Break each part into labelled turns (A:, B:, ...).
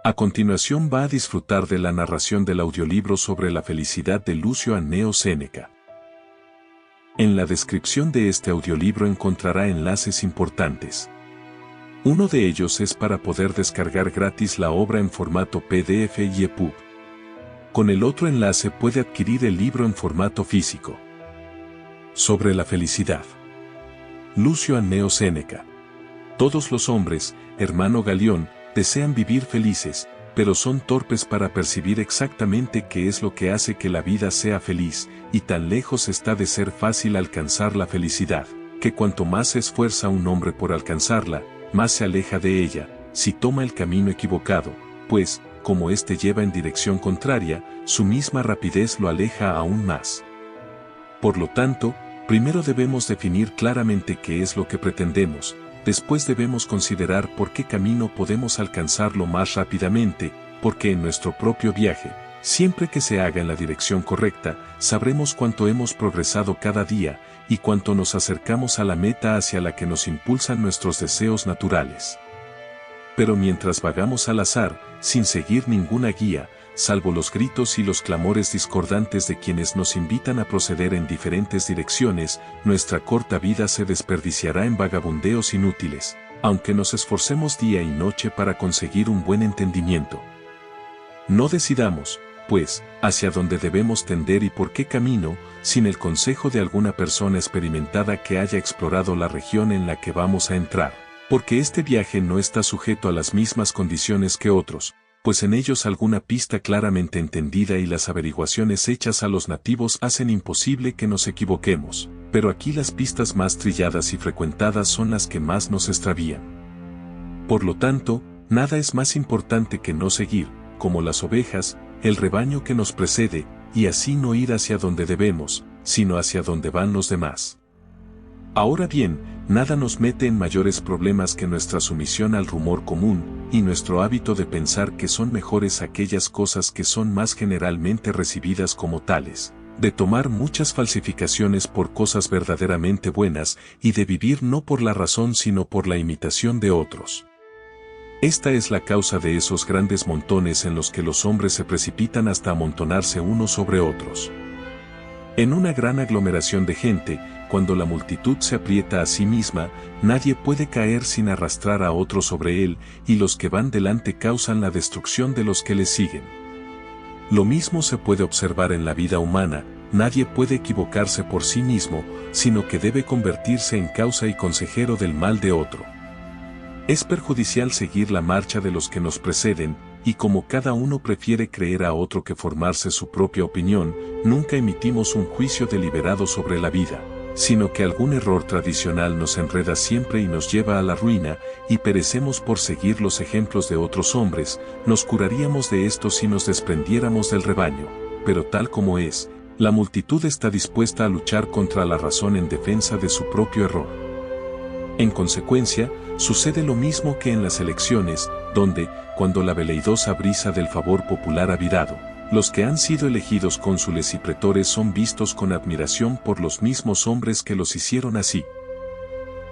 A: A continuación va a disfrutar de la narración del audiolibro sobre la felicidad de Lucio Anneo Séneca. En la descripción de este audiolibro encontrará enlaces importantes. Uno de ellos es para poder descargar gratis la obra en formato PDF y EPUB. Con el otro enlace puede adquirir el libro en formato físico. Sobre la felicidad. Lucio Anneo Séneca. Todos los hombres, hermano Galión, desean vivir felices, pero son torpes para percibir exactamente qué es lo que hace que la vida sea feliz, y tan lejos está de ser fácil alcanzar la felicidad, que cuanto más se esfuerza un hombre por alcanzarla, más se aleja de ella, si toma el camino equivocado, pues, como éste lleva en dirección contraria, su misma rapidez lo aleja aún más. Por lo tanto, primero debemos definir claramente qué es lo que pretendemos. Después debemos considerar por qué camino podemos alcanzarlo más rápidamente, porque en nuestro propio viaje, siempre que se haga en la dirección correcta, sabremos cuánto hemos progresado cada día, y cuánto nos acercamos a la meta hacia la que nos impulsan nuestros deseos naturales. Pero mientras vagamos al azar, sin seguir ninguna guía, salvo los gritos y los clamores discordantes de quienes nos invitan a proceder en diferentes direcciones, nuestra corta vida se desperdiciará en vagabundeos inútiles, aunque nos esforcemos día y noche para conseguir un buen entendimiento. No decidamos, pues, hacia dónde debemos tender y por qué camino, sin el consejo de alguna persona experimentada que haya explorado la región en la que vamos a entrar, porque este viaje no está sujeto a las mismas condiciones que otros, pues en ellos alguna pista claramente entendida y las averiguaciones hechas a los nativos hacen imposible que nos equivoquemos, pero aquí las pistas más trilladas y frecuentadas son las que más nos extravían. Por lo tanto, nada es más importante que no seguir, como las ovejas, el rebaño que nos precede, y así no ir hacia donde debemos, sino hacia donde van los demás. Ahora bien, nada nos mete en mayores problemas que nuestra sumisión al rumor común, y nuestro hábito de pensar que son mejores aquellas cosas que son más generalmente recibidas como tales, de tomar muchas falsificaciones por cosas verdaderamente buenas, y de vivir no por la razón sino por la imitación de otros. Esta es la causa de esos grandes montones en los que los hombres se precipitan hasta amontonarse unos sobre otros. En una gran aglomeración de gente, cuando la multitud se aprieta a sí misma, nadie puede caer sin arrastrar a otro sobre él, y los que van delante causan la destrucción de los que les siguen. Lo mismo se puede observar en la vida humana, nadie puede equivocarse por sí mismo, sino que debe convertirse en causa y consejero del mal de otro. Es perjudicial seguir la marcha de los que nos preceden, y como cada uno prefiere creer a otro que formarse su propia opinión, nunca emitimos un juicio deliberado sobre la vida, sino que algún error tradicional nos enreda siempre y nos lleva a la ruina, y perecemos por seguir los ejemplos de otros hombres. Nos curaríamos de esto si nos desprendiéramos del rebaño, pero tal como es, la multitud está dispuesta a luchar contra la razón en defensa de su propio error. En consecuencia, sucede lo mismo que en las elecciones, donde, cuando la veleidosa brisa del favor popular ha virado, los que han sido elegidos cónsules y pretores son vistos con admiración por los mismos hombres que los hicieron así.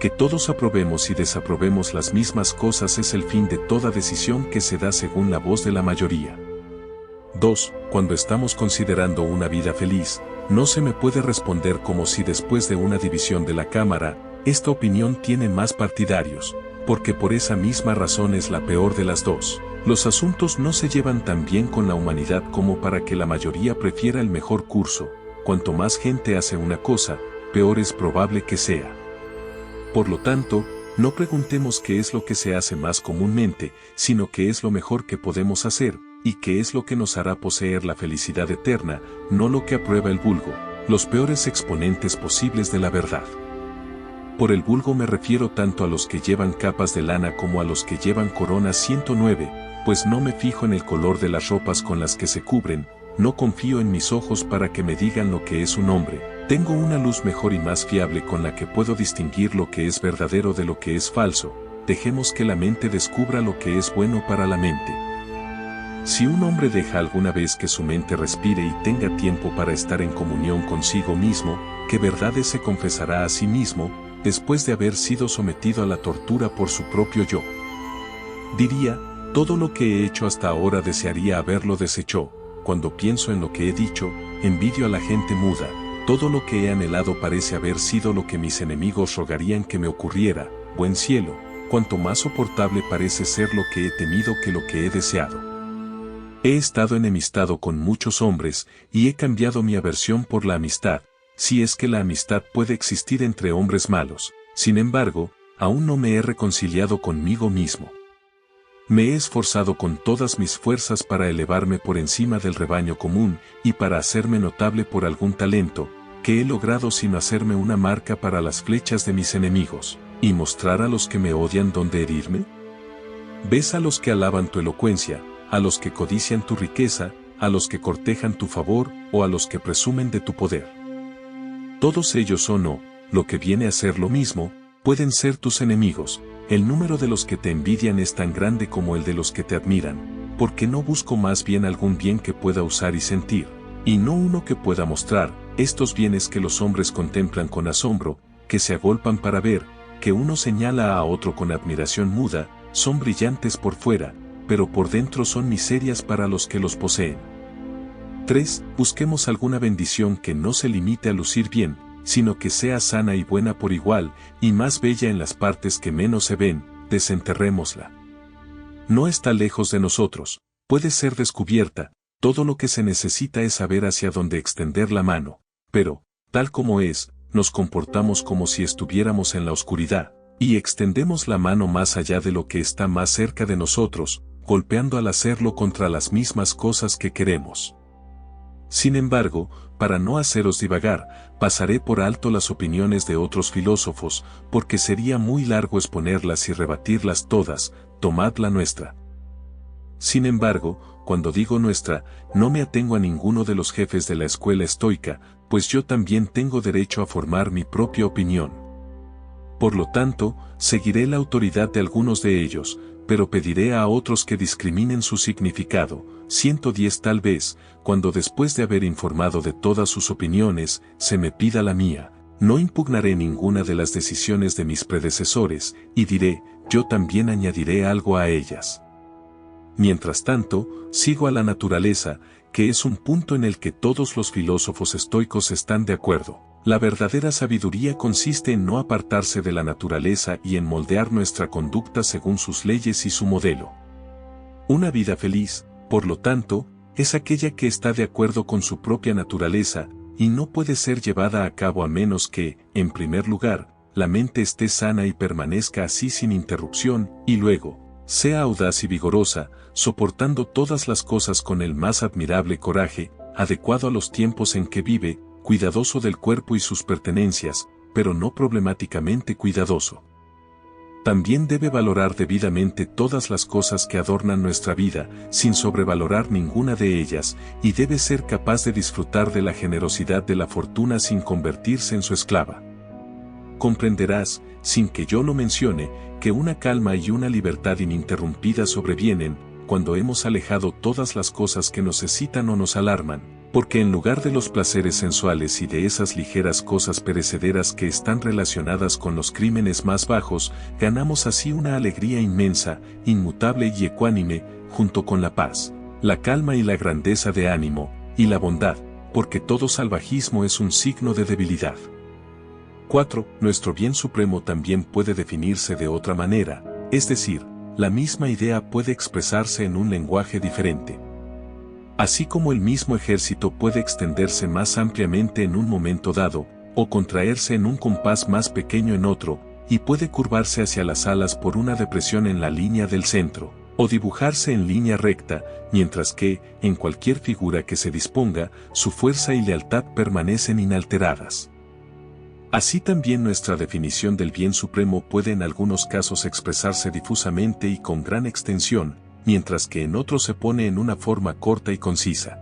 A: Que todos aprobemos y desaprobemos las mismas cosas es el fin de toda decisión que se da según la voz de la mayoría. 2. Cuando estamos considerando una vida feliz, no se me puede responder como si después de una división de la Cámara, esta opinión tiene más partidarios, porque por esa misma razón es la peor de las dos. Los asuntos no se llevan tan bien con la humanidad como para que la mayoría prefiera el mejor curso. Cuanto más gente hace una cosa, peor es probable que sea. Por lo tanto, no preguntemos qué es lo que se hace más comúnmente, sino qué es lo mejor que podemos hacer, y qué es lo que nos hará poseer la felicidad eterna, no lo que aprueba el vulgo, los peores exponentes posibles de la verdad. Por el vulgo me refiero tanto a los que llevan capas de lana como a los que llevan coronas 109, pues no me fijo en el color de las ropas con las que se cubren, no confío en mis ojos para que me digan lo que es un hombre, tengo una luz mejor y más fiable con la que puedo distinguir lo que es verdadero de lo que es falso, dejemos que la mente descubra lo que es bueno para la mente. Si un hombre deja alguna vez que su mente respire y tenga tiempo para estar en comunión consigo mismo, ¿qué verdades se confesará a sí mismo, después de haber sido sometido a la tortura por su propio yo? Diría, Todo lo que he hecho hasta ahora desearía haberlo deshecho. Cuando pienso en lo que he dicho, envidio a la gente muda. Todo lo que he anhelado parece haber sido lo que mis enemigos rogarían que me ocurriera. Buen cielo, cuanto más soportable parece ser lo que he temido que lo que he deseado. He estado enemistado con muchos hombres, y he cambiado mi aversión por la amistad, si es que la amistad puede existir entre hombres malos. Sin embargo, aún no me he reconciliado conmigo mismo. Me he esforzado con todas mis fuerzas para elevarme por encima del rebaño común, y para hacerme notable por algún talento, que he logrado sin hacerme una marca para las flechas de mis enemigos, y mostrar a los que me odian dónde herirme. ¿Ves a los que alaban tu elocuencia, a los que codician tu riqueza, a los que cortejan tu favor, o a los que presumen de tu poder? Todos ellos o no, lo que viene a ser lo mismo, pueden ser tus enemigos. El número de los que te envidian es tan grande como el de los que te admiran, porque no busco más bien algún bien que pueda usar y sentir, y no uno que pueda mostrar. Estos bienes que los hombres contemplan con asombro, que se agolpan para ver, que uno señala a otro con admiración muda, son brillantes por fuera, pero por dentro son miserias para los que los poseen. 3. Busquemos alguna bendición que no se limite a lucir bien, sino que sea sana y buena por igual, y más bella en las partes que menos se ven. Desenterrémosla. No está lejos de nosotros, puede ser descubierta. Todo lo que se necesita es saber hacia dónde extender la mano, pero, tal como es, nos comportamos como si estuviéramos en la oscuridad, y extendemos la mano más allá de lo que está más cerca de nosotros, golpeando al hacerlo contra las mismas cosas que queremos. Sin embargo, para no haceros divagar, pasaré por alto las opiniones de otros filósofos, porque sería muy largo exponerlas y rebatirlas todas. Tomad la nuestra. Sin embargo, cuando digo nuestra, no me atengo a ninguno de los jefes de la escuela estoica, pues yo también tengo derecho a formar mi propia opinión. Por lo tanto, seguiré la autoridad de algunos de ellos, pero pediré a otros que discriminen su significado. 110 Tal vez, cuando después de haber informado de todas sus opiniones, se me pida la mía, no impugnaré ninguna de las decisiones de mis predecesores, y diré, yo también añadiré algo a ellas. Mientras tanto, sigo a la naturaleza, que es un punto en el que todos los filósofos estoicos están de acuerdo. La verdadera sabiduría consiste en no apartarse de la naturaleza y en moldear nuestra conducta según sus leyes y su modelo. Una vida feliz, por lo tanto, es aquella que está de acuerdo con su propia naturaleza, y no puede ser llevada a cabo a menos que, en primer lugar, la mente esté sana y permanezca así sin interrupción, y luego, sea audaz y vigorosa, soportando todas las cosas con el más admirable coraje, adecuado a los tiempos en que vive, cuidadoso del cuerpo y sus pertenencias, pero no problemáticamente cuidadoso. También debe valorar debidamente todas las cosas que adornan nuestra vida, sin sobrevalorar ninguna de ellas, y debe ser capaz de disfrutar de la generosidad de la fortuna sin convertirse en su esclava. Comprenderás, sin que yo lo mencione, que una calma y una libertad ininterrumpida sobrevienen, cuando hemos alejado todas las cosas que nos excitan o nos alarman, porque en lugar de los placeres sensuales y de esas ligeras cosas perecederas que están relacionadas con los crímenes más bajos, ganamos así una alegría inmensa, inmutable y ecuánime, junto con la paz, la calma y la grandeza de ánimo, y la bondad, porque todo salvajismo es un signo de debilidad. 4. Nuestro bien supremo también puede definirse de otra manera, es decir, la misma idea puede expresarse en un lenguaje diferente. Así como el mismo ejército puede extenderse más ampliamente en un momento dado, o contraerse en un compás más pequeño en otro, y puede curvarse hacia las alas por una depresión en la línea del centro, o dibujarse en línea recta, mientras que, en cualquier figura que se disponga, su fuerza y lealtad permanecen inalteradas. Así también nuestra definición del bien supremo puede en algunos casos expresarse difusamente y con gran extensión, mientras que en otros se pone en una forma corta y concisa.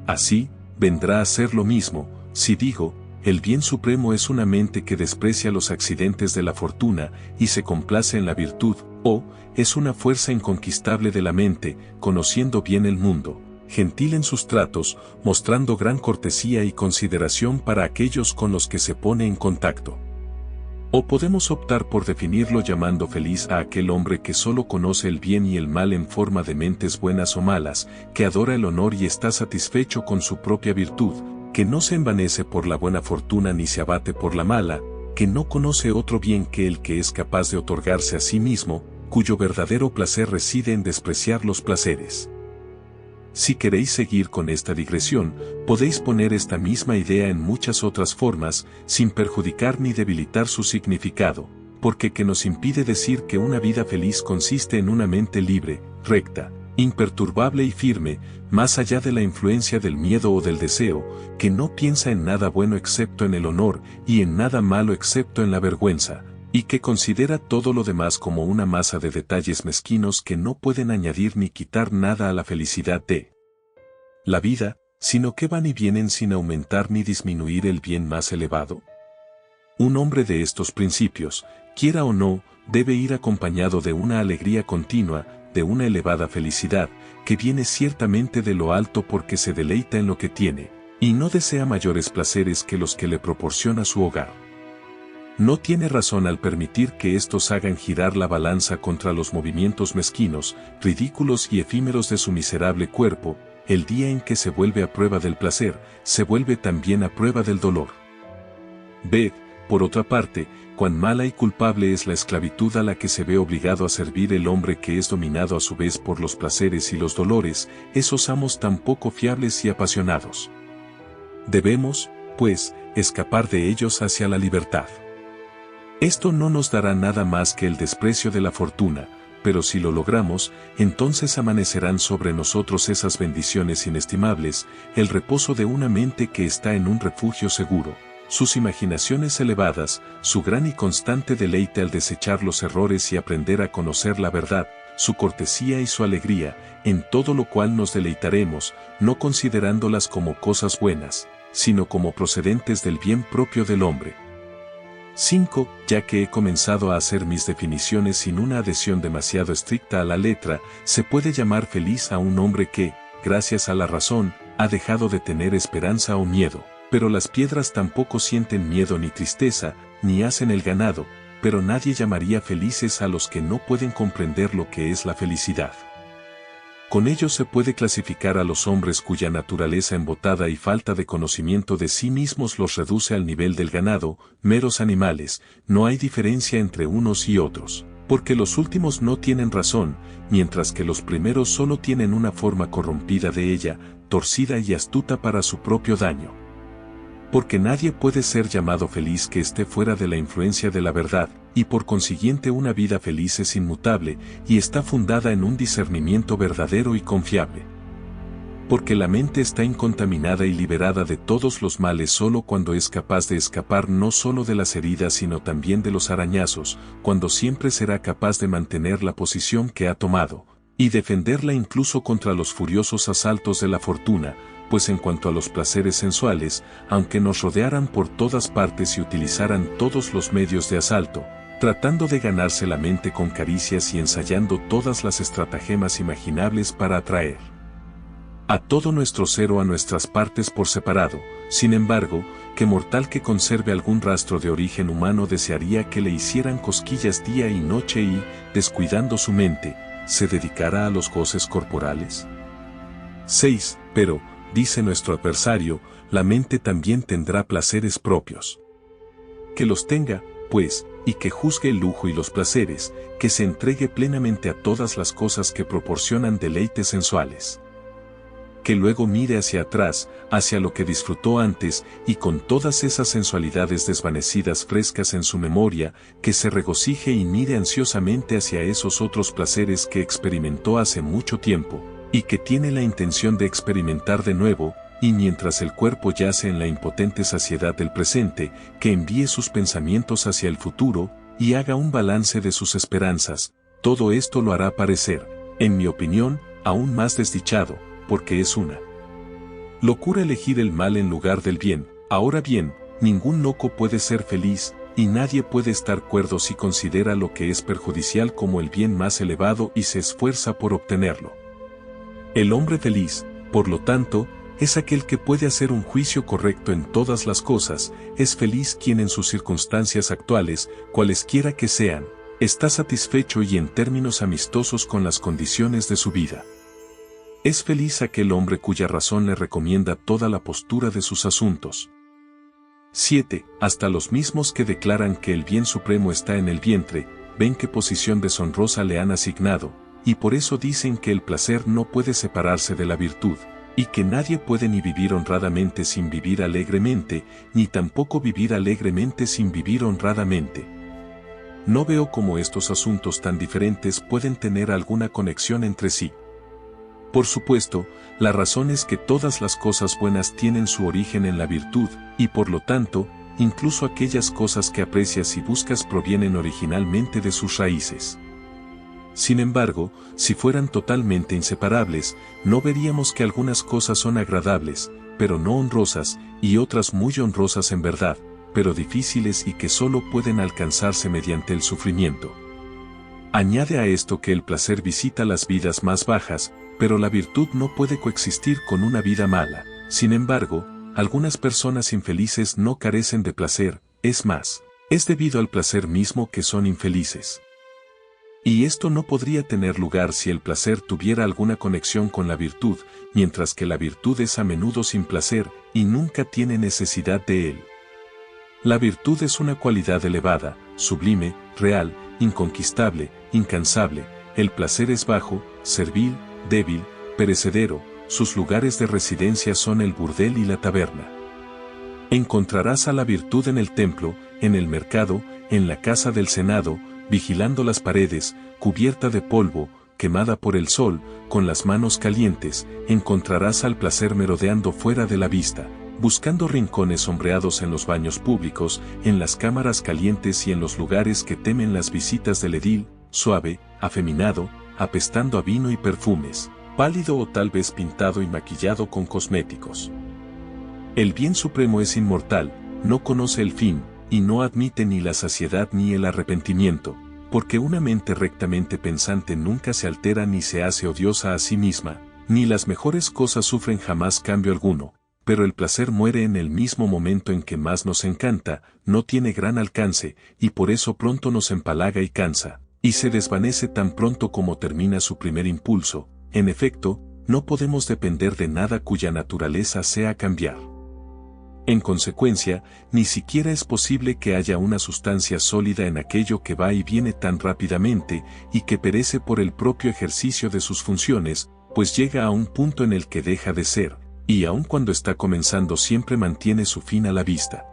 A: Así, vendrá a ser lo mismo, si digo, el bien supremo es una mente que desprecia los accidentes de la fortuna y se complace en la virtud, o, es una fuerza inconquistable de la mente, conociendo bien el mundo, gentil en sus tratos, mostrando gran cortesía y consideración para aquellos con los que se pone en contacto. O podemos optar por definirlo llamando feliz a aquel hombre que solo conoce el bien y el mal en forma de mentes buenas o malas, que adora el honor y está satisfecho con su propia virtud, que no se envanece por la buena fortuna ni se abate por la mala, que no conoce otro bien que el que es capaz de otorgarse a sí mismo, cuyo verdadero placer reside en despreciar los placeres. Si queréis seguir con esta digresión, podéis poner esta misma idea en muchas otras formas, sin perjudicar ni debilitar su significado, porque ¿qué nos impide decir que una vida feliz consiste en una mente libre, recta, imperturbable y firme, más allá de la influencia del miedo o del deseo, que no piensa en nada bueno excepto en el honor y en nada malo excepto en la vergüenza, y que considera todo lo demás como una masa de detalles mezquinos que no pueden añadir ni quitar nada a la felicidad de la vida, sino que van y vienen sin aumentar ni disminuir el bien más elevado? Un hombre de estos principios, quiera o no, debe ir acompañado de una alegría continua, de una elevada felicidad, que viene ciertamente de lo alto porque se deleita en lo que tiene, y no desea mayores placeres que los que le proporciona su hogar. No tiene razón al permitir que estos hagan girar la balanza contra los movimientos mezquinos, ridículos y efímeros de su miserable cuerpo. El día en que se vuelve a prueba del placer, se vuelve también a prueba del dolor. Ved, por otra parte, cuán mala y culpable es la esclavitud a la que se ve obligado a servir el hombre que es dominado a su vez por los placeres y los dolores, esos amos tan poco fiables y apasionados. Debemos, pues, escapar de ellos hacia la libertad. Esto no nos dará nada más que el desprecio de la fortuna, pero si lo logramos, entonces amanecerán sobre nosotros esas bendiciones inestimables, el reposo de una mente que está en un refugio seguro, sus imaginaciones elevadas, su gran y constante deleite al desechar los errores y aprender a conocer la verdad, su cortesía y su alegría, en todo lo cual nos deleitaremos, no considerándolas como cosas buenas, sino como procedentes del bien propio del hombre. 5. Ya que he comenzado a hacer mis definiciones sin una adhesión demasiado estricta a la letra, se puede llamar feliz a un hombre que, gracias a la razón, ha dejado de tener esperanza o miedo, pero las piedras tampoco sienten miedo ni tristeza, ni hacen el ganado, pero nadie llamaría felices a los que no pueden comprender lo que es la felicidad. Con ello se puede clasificar a los hombres cuya naturaleza embotada y falta de conocimiento de sí mismos los reduce al nivel del ganado, meros animales. No hay diferencia entre unos y otros, porque los últimos no tienen razón, mientras que los primeros solo tienen una forma corrompida de ella, torcida y astuta para su propio daño. Porque nadie puede ser llamado feliz que esté fuera de la influencia de la verdad, y por consiguiente una vida feliz es inmutable, y está fundada en un discernimiento verdadero y confiable. Porque la mente está incontaminada y liberada de todos los males solo cuando es capaz de escapar no solo de las heridas sino también de los arañazos, cuando siempre será capaz de mantener la posición que ha tomado, y defenderla incluso contra los furiosos asaltos de la fortuna, pues en cuanto a los placeres sensuales, aunque nos rodearan por todas partes y utilizaran todos los medios de asalto, tratando de ganarse la mente con caricias y ensayando todas las estratagemas imaginables para atraer a todo nuestro ser o a nuestras partes por separado, sin embargo, que mortal que conserve algún rastro de origen humano desearía que le hicieran cosquillas día y noche y, descuidando su mente, se dedicara a los goces corporales. 6. Pero, dice nuestro adversario, la mente también tendrá placeres propios. Que los tenga, pues, y que juzgue el lujo y los placeres, que se entregue plenamente a todas las cosas que proporcionan deleites sensuales. Que luego mire hacia atrás, hacia lo que disfrutó antes, y con todas esas sensualidades desvanecidas frescas en su memoria, que se regocije y mire ansiosamente hacia esos otros placeres que experimentó hace mucho tiempo, y que tiene la intención de experimentar de nuevo, y mientras el cuerpo yace en la impotente saciedad del presente, que envíe sus pensamientos hacia el futuro, y haga un balance de sus esperanzas. Todo esto lo hará parecer, en mi opinión, aún más desdichado, porque es una locura elegir el mal en lugar del bien. Ahora bien, ningún loco puede ser feliz, y nadie puede estar cuerdo si considera lo que es perjudicial como el bien más elevado y se esfuerza por obtenerlo. El hombre feliz, por lo tanto, es aquel que puede hacer un juicio correcto en todas las cosas, es feliz quien en sus circunstancias actuales, cualesquiera que sean, está satisfecho y en términos amistosos con las condiciones de su vida. Es feliz aquel hombre cuya razón le recomienda toda la postura de sus asuntos. 7. Hasta los mismos que declaran que el bien supremo está en el vientre, ven qué posición deshonrosa le han asignado, y por eso dicen que el placer no puede separarse de la virtud, y que nadie puede ni vivir honradamente sin vivir alegremente, ni tampoco vivir alegremente sin vivir honradamente. No veo cómo estos asuntos tan diferentes pueden tener alguna conexión entre sí. Por supuesto, la razón es que todas las cosas buenas tienen su origen en la virtud, y por lo tanto, incluso aquellas cosas que aprecias y buscas provienen originalmente de sus raíces. Sin embargo, si fueran totalmente inseparables, no veríamos que algunas cosas son agradables, pero no honrosas, y otras muy honrosas en verdad, pero difíciles y que solo pueden alcanzarse mediante el sufrimiento. Añade a esto que el placer visita las vidas más bajas, pero la virtud no puede coexistir con una vida mala. Sin embargo, algunas personas infelices no carecen de placer, es más, es debido al placer mismo que son infelices. Y esto no podría tener lugar si el placer tuviera alguna conexión con la virtud, mientras que la virtud es a menudo sin placer y nunca tiene necesidad de él. La virtud es una cualidad elevada, sublime, real, inconquistable, incansable. El placer es bajo, servil, débil, perecedero, sus lugares de residencia son el burdel y la taberna. Encontrarás a la virtud en el templo, en el mercado, en la casa del senado, vigilando las paredes, cubierta de polvo, quemada por el sol, con las manos calientes. Encontrarás al placer merodeando fuera de la vista, buscando rincones sombreados en los baños públicos, en las cámaras calientes y en los lugares que temen las visitas del edil, suave, afeminado, apestando a vino y perfumes, pálido o tal vez pintado y maquillado con cosméticos. El bien supremo es inmortal, no conoce el fin, y no admite ni la saciedad ni el arrepentimiento, porque una mente rectamente pensante nunca se altera ni se hace odiosa a sí misma, ni las mejores cosas sufren jamás cambio alguno, pero el placer muere en el mismo momento en que más nos encanta, no tiene gran alcance, y por eso pronto nos empalaga y cansa, y se desvanece tan pronto como termina su primer impulso. En efecto, no podemos depender de nada cuya naturaleza sea cambiar. En consecuencia, ni siquiera es posible que haya una sustancia sólida en aquello que va y viene tan rápidamente y que perece por el propio ejercicio de sus funciones, pues llega a un punto en el que deja de ser, y aun cuando está comenzando siempre mantiene su fin a la vista.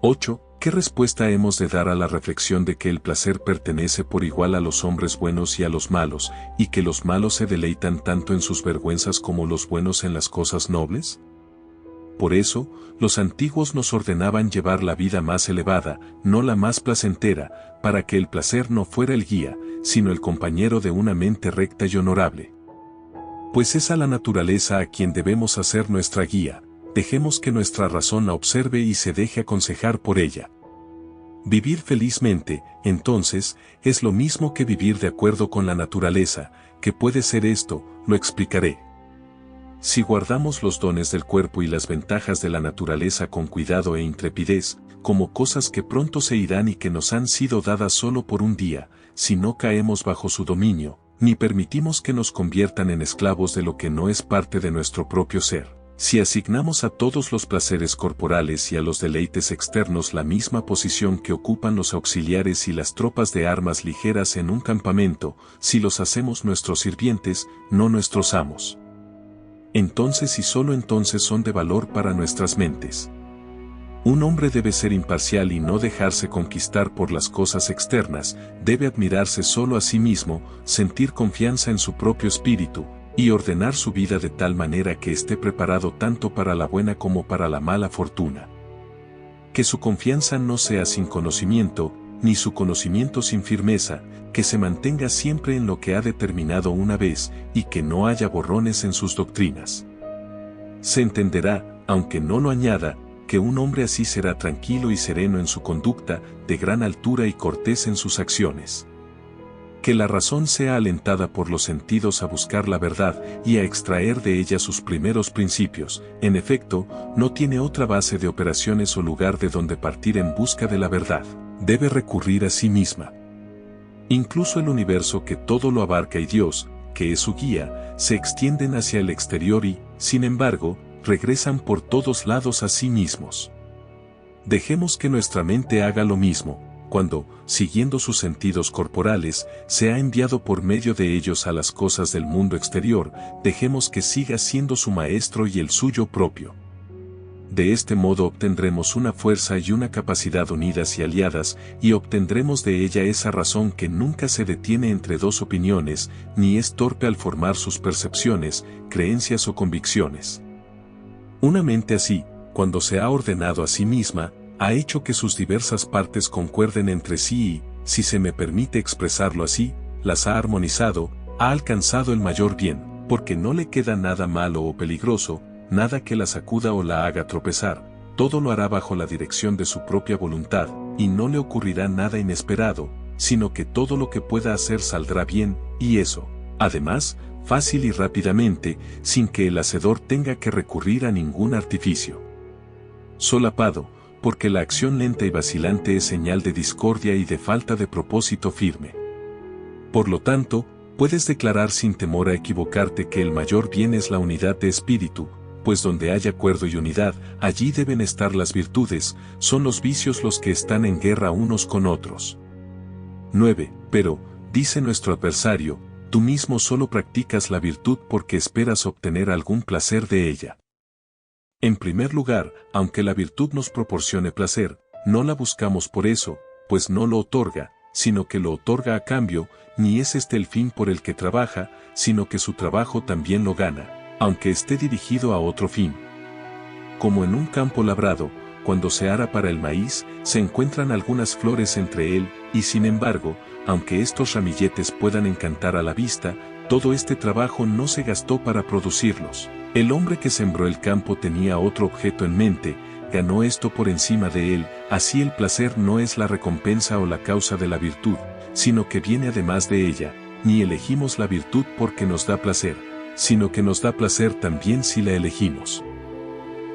A: 8. ¿Qué respuesta hemos de dar a la reflexión de que el placer pertenece por igual a los hombres buenos y a los malos, y que los malos se deleitan tanto en sus vergüenzas como los buenos en las cosas nobles? Por eso, los antiguos nos ordenaban llevar la vida más elevada, no la más placentera, para que el placer no fuera el guía, sino el compañero de una mente recta y honorable. Pues es a la naturaleza a quien debemos hacer nuestra guía, dejemos que nuestra razón la observe y se deje aconsejar por ella. Vivir felizmente, entonces, es lo mismo que vivir de acuerdo con la naturaleza. ¿Qué puede ser esto? Lo explicaré. Si guardamos los dones del cuerpo y las ventajas de la naturaleza con cuidado e intrepidez, como cosas que pronto se irán y que nos han sido dadas solo por un día, si no caemos bajo su dominio, ni permitimos que nos conviertan en esclavos de lo que no es parte de nuestro propio ser, si asignamos a todos los placeres corporales y a los deleites externos la misma posición que ocupan los auxiliares y las tropas de armas ligeras en un campamento, si los hacemos nuestros sirvientes, no nuestros amos, entonces y solo entonces son de valor para nuestras mentes. Un hombre debe ser imparcial y no dejarse conquistar por las cosas externas, debe admirarse solo a sí mismo, sentir confianza en su propio espíritu, y ordenar su vida de tal manera que esté preparado tanto para la buena como para la mala fortuna. Que su confianza no sea sin conocimiento, ni su conocimiento sin firmeza, que se mantenga siempre en lo que ha determinado una vez, y que no haya borrones en sus doctrinas. Se entenderá, aunque no lo añada, que un hombre así será tranquilo y sereno en su conducta, de gran altura y cortés en sus acciones. que la razón sea alentada por los sentidos a buscar la verdad y a extraer de ella sus primeros principios, en efecto, no tiene otra base de operaciones o lugar de donde partir en busca de la verdad. Debe recurrir a sí misma. Incluso el universo que todo lo abarca y Dios, que es su guía, se extienden hacia el exterior y, sin embargo, regresan por todos lados a sí mismos. Dejemos que nuestra mente haga lo mismo, cuando, siguiendo sus sentidos corporales, se ha enviado por medio de ellos a las cosas del mundo exterior, dejemos que siga siendo su maestro y el suyo propio. De este modo obtendremos una fuerza y una capacidad unidas y aliadas, y obtendremos de ella esa razón que nunca se detiene entre dos opiniones, ni es torpe al formar sus percepciones, creencias o convicciones. Una mente así, cuando se ha ordenado a sí misma, ha hecho que sus diversas partes concuerden entre sí y, si se me permite expresarlo así, las ha armonizado, ha alcanzado el mayor bien, porque no le queda nada malo o peligroso, nada que la sacuda o la haga tropezar, todo lo hará bajo la dirección de su propia voluntad, y no le ocurrirá nada inesperado, sino que todo lo que pueda hacer saldrá bien, y eso, además, fácil y rápidamente, sin que el hacedor tenga que recurrir a ningún artificio. Solapado, porque la acción lenta y vacilante es señal de discordia y de falta de propósito firme. Por lo tanto, puedes declarar sin temor a equivocarte que el mayor bien es la unidad de espíritu, pues donde hay acuerdo y unidad, allí deben estar las virtudes, son los vicios los que están en guerra unos con otros. 9. Pero, dice nuestro adversario, tú mismo solo practicas la virtud porque esperas obtener algún placer de ella. En primer lugar, aunque la virtud nos proporcione placer, no la buscamos por eso, pues no lo otorga, sino que lo otorga a cambio, ni es este el fin por el que trabaja, sino que su trabajo también lo gana, aunque esté dirigido a otro fin. Como en un campo labrado, cuando se ara para el maíz, se encuentran algunas flores entre él, y sin embargo, aunque estos ramilletes puedan encantar a la vista, todo este trabajo no se gastó para producirlos. El hombre que sembró el campo tenía otro objeto en mente, ganó esto por encima de él, así el placer no es la recompensa o la causa de la virtud, sino que viene además de ella, ni elegimos la virtud porque nos da placer, sino que nos da placer también si la elegimos.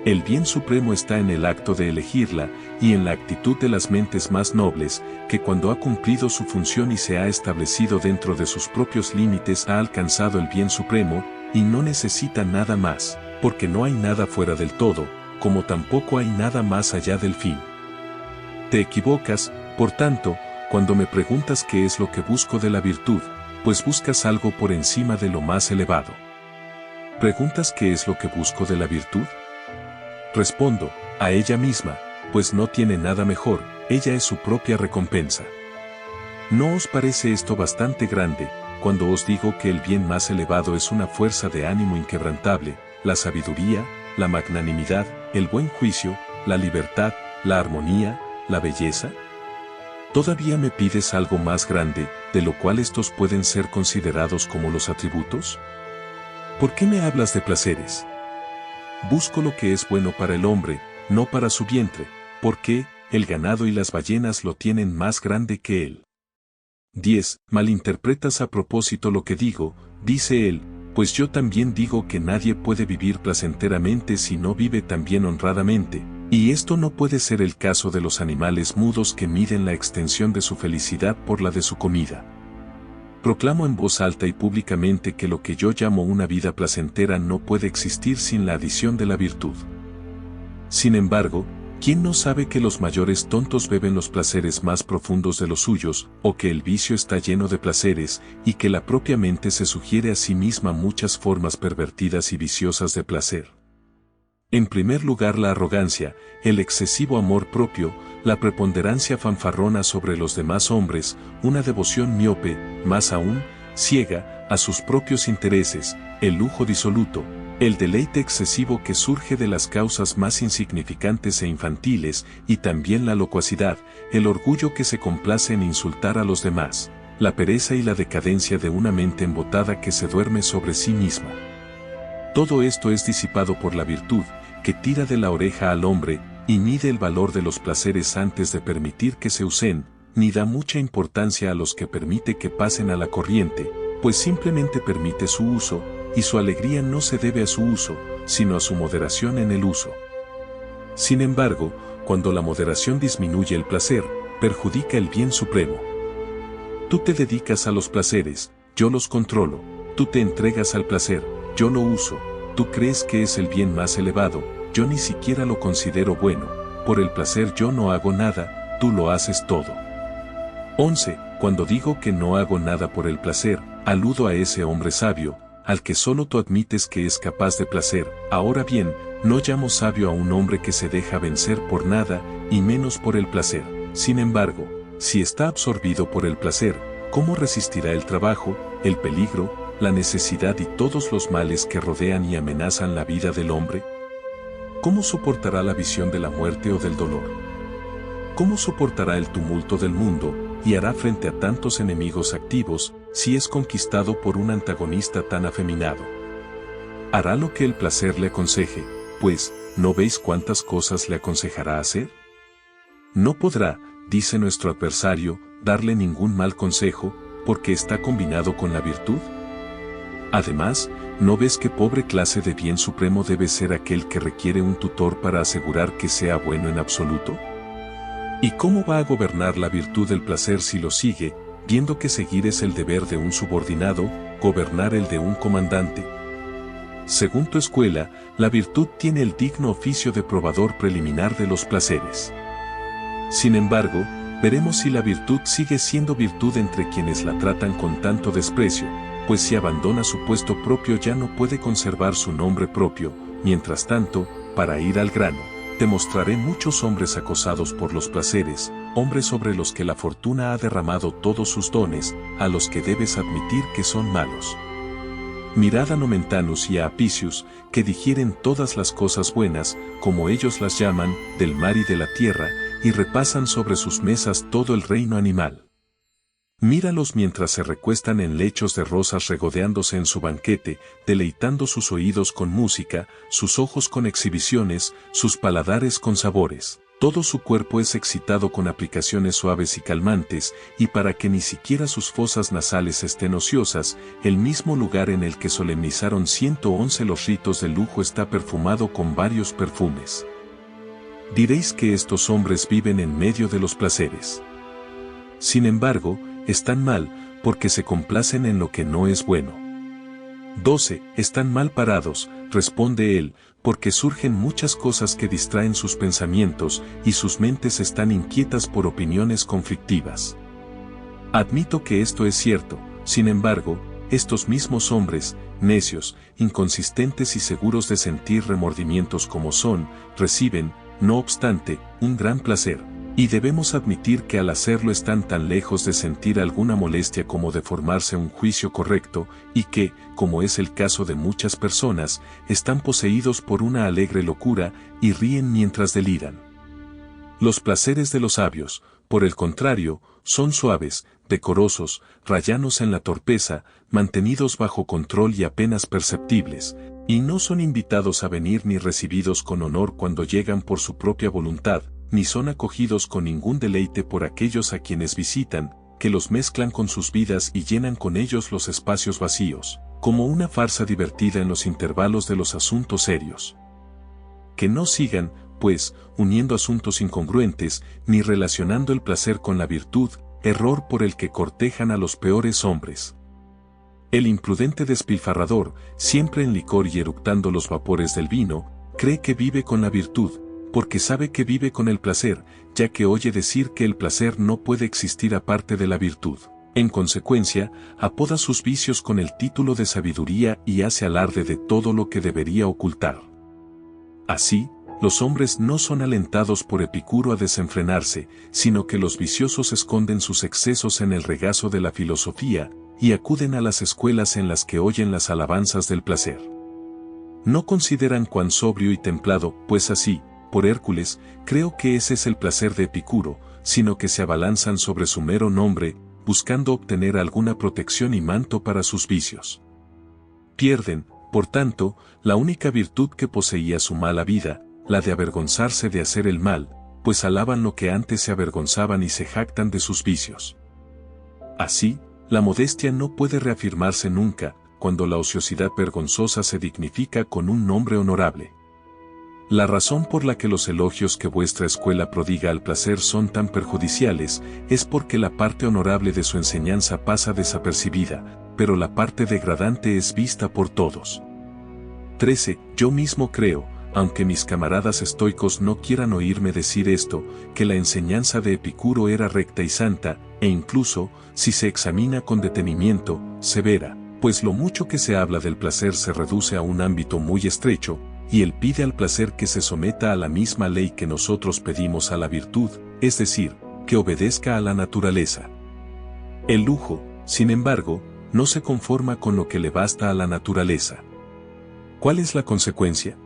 A: El bien supremo está en el acto de elegirla, y en la actitud de las mentes más nobles, que cuando ha cumplido su función y se ha establecido dentro de sus propios límites ha alcanzado el bien supremo, y no necesita nada más, porque no hay nada fuera del todo, como tampoco hay nada más allá del fin. Te equivocas, por tanto, cuando me preguntas qué es lo que busco de la virtud, pues buscas algo por encima de lo más elevado. ¿Preguntas qué es lo que busco de la virtud? Respondo, a ella misma, pues no tiene nada mejor, ella es su propia recompensa. ¿No os parece esto bastante grande, cuando os digo que el bien más elevado es una fuerza de ánimo inquebrantable, la sabiduría, la magnanimidad, el buen juicio, la libertad, la armonía, la belleza? ¿Todavía me pides algo más grande, de lo cual estos pueden ser considerados como los atributos? ¿Por qué me hablas de placeres? Busco lo que es bueno para el hombre, no para su vientre, porque el ganado y las ballenas lo tienen más grande que él. 10. Malinterpretas a propósito lo que digo, dice él, pues yo también digo que nadie puede vivir placenteramente si no vive también honradamente, y esto no puede ser el caso de los animales mudos que miden la extensión de su felicidad por la de su comida. Proclamo en voz alta y públicamente que lo que yo llamo una vida placentera no puede existir sin la adición de la virtud. Sin embargo, ¿quién no sabe que los mayores tontos beben los placeres más profundos de los suyos, o que el vicio está lleno de placeres, y que la propia mente se sugiere a sí misma muchas formas pervertidas y viciosas de placer? En primer lugar, la arrogancia, el excesivo amor propio, la preponderancia fanfarrona sobre los demás hombres, una devoción miope, más aún, ciega, a sus propios intereses, el lujo disoluto, el deleite excesivo que surge de las causas más insignificantes e infantiles, y también la locuacidad, el orgullo que se complace en insultar a los demás, la pereza y la decadencia de una mente embotada que se duerme sobre sí misma. Todo esto es disipado por la virtud, que tira de la oreja al hombre, y mide el valor de los placeres antes de permitir que se usen, ni da mucha importancia a los que permite que pasen a la corriente, pues simplemente permite su uso, y su alegría no se debe a su uso, sino a su moderación en el uso. Sin embargo, cuando la moderación disminuye el placer, perjudica el bien supremo. Tú te dedicas a los placeres, yo los controlo, tú te entregas al placer, yo lo uso, tú crees que es el bien más elevado, yo ni siquiera lo considero bueno, por el placer yo no hago nada, tú lo haces todo. 11. Cuando digo que no hago nada por el placer, aludo a ese hombre sabio, al que solo tú admites que es capaz de placer. Ahora bien, no llamo sabio a un hombre que se deja vencer por nada, y menos por el placer. Sin embargo, si está absorbido por el placer, ¿cómo resistirá el trabajo, el peligro, la necesidad y todos los males que rodean y amenazan la vida del hombre? ¿Cómo soportará la visión de la muerte o del dolor? ¿Cómo soportará el tumulto del mundo, y hará frente a tantos enemigos activos, si es conquistado por un antagonista tan afeminado? Hará lo que el placer le aconseje, pues, ¿no veis cuántas cosas le aconsejará hacer? No podrá, dice nuestro adversario, darle ningún mal consejo, porque está combinado con la virtud. Además, ¿no ves qué pobre clase de bien supremo debe ser aquel que requiere un tutor para asegurar que sea bueno en absoluto? ¿Y cómo va a gobernar la virtud del placer si lo sigue, viendo que seguir es el deber de un subordinado, gobernar el de un comandante? Según tu escuela, la virtud tiene el digno oficio de probador preliminar de los placeres. Sin embargo, veremos si la virtud sigue siendo virtud entre quienes la tratan con tanto desprecio, pues si abandona su puesto propio ya no puede conservar su nombre propio. Mientras tanto, para ir al grano, te mostraré muchos hombres acosados por los placeres, hombres sobre los que la fortuna ha derramado todos sus dones, a los que debes admitir que son malos. Mirad a Nomentanus y a Apicius, que digieren todas las cosas buenas, como ellos las llaman, del mar y de la tierra, y repasan sobre sus mesas todo el reino animal. Míralos mientras se recuestan en lechos de rosas regodeándose en su banquete, deleitando sus oídos con música, sus ojos con exhibiciones, sus paladares con sabores. Todo su cuerpo es excitado con aplicaciones suaves y calmantes, y para que ni siquiera sus fosas nasales estén ociosas, el mismo lugar en el que solemnizaron 111 los ritos de lujo está perfumado con varios perfumes. Diréis que estos hombres viven en medio de los placeres. Sin embargo, están mal, porque se complacen en lo que no es bueno. 12. Están mal parados, responde él, porque surgen muchas cosas que distraen sus pensamientos, y sus mentes están inquietas por opiniones conflictivas. Admito que esto es cierto, sin embargo, estos mismos hombres, necios, inconsistentes y seguros de sentir remordimientos como son, reciben, no obstante, un gran placer. Y debemos admitir que al hacerlo están tan lejos de sentir alguna molestia como de formarse un juicio correcto, y que, como es el caso de muchas personas, están poseídos por una alegre locura, y ríen mientras deliran. Los placeres de los sabios, por el contrario, son suaves, decorosos, rayanos en la torpeza, mantenidos bajo control y apenas perceptibles, y no son invitados a venir ni recibidos con honor cuando llegan por su propia voluntad, ni son acogidos con ningún deleite por aquellos a quienes visitan, que los mezclan con sus vidas y llenan con ellos los espacios vacíos, como una farsa divertida en los intervalos de los asuntos serios. Que no sigan, pues, uniendo asuntos incongruentes, ni relacionando el placer con la virtud, error por el que cortejan a los peores hombres. El imprudente despilfarrador, siempre en licor y eructando los vapores del vino, cree que vive con la virtud, porque sabe que vive con el placer, ya que oye decir que el placer no puede existir aparte de la virtud. En consecuencia, apoda sus vicios con el título de sabiduría y hace alarde de todo lo que debería ocultar. Así, los hombres no son alentados por Epicuro a desenfrenarse, sino que los viciosos esconden sus excesos en el regazo de la filosofía, y acuden a las escuelas en las que oyen las alabanzas del placer. No consideran cuán sobrio y templado, pues así, por Hércules, creo que ese es el placer de Epicuro, sino que se abalanzan sobre su mero nombre, buscando obtener alguna protección y manto para sus vicios. Pierden, por tanto, la única virtud que poseía su mala vida, la de avergonzarse de hacer el mal, pues alaban lo que antes se avergonzaban y se jactan de sus vicios. Así, la modestia no puede reafirmarse nunca, cuando la ociosidad vergonzosa se dignifica con un nombre honorable. La razón por la que los elogios que vuestra escuela prodiga al placer son tan perjudiciales es porque la parte honorable de su enseñanza pasa desapercibida, pero la parte degradante es vista por todos. 13. Yo mismo creo, aunque mis camaradas estoicos no quieran oírme decir esto, que la enseñanza de Epicuro era recta y santa, e incluso, si se examina con detenimiento, severa, pues lo mucho que se habla del placer se reduce a un ámbito muy estrecho, y él pide al placer que se someta a la misma ley que nosotros pedimos a la virtud, es decir, que obedezca a la naturaleza. El lujo, sin embargo, no se conforma con lo que le basta a la naturaleza. ¿Cuál es la consecuencia?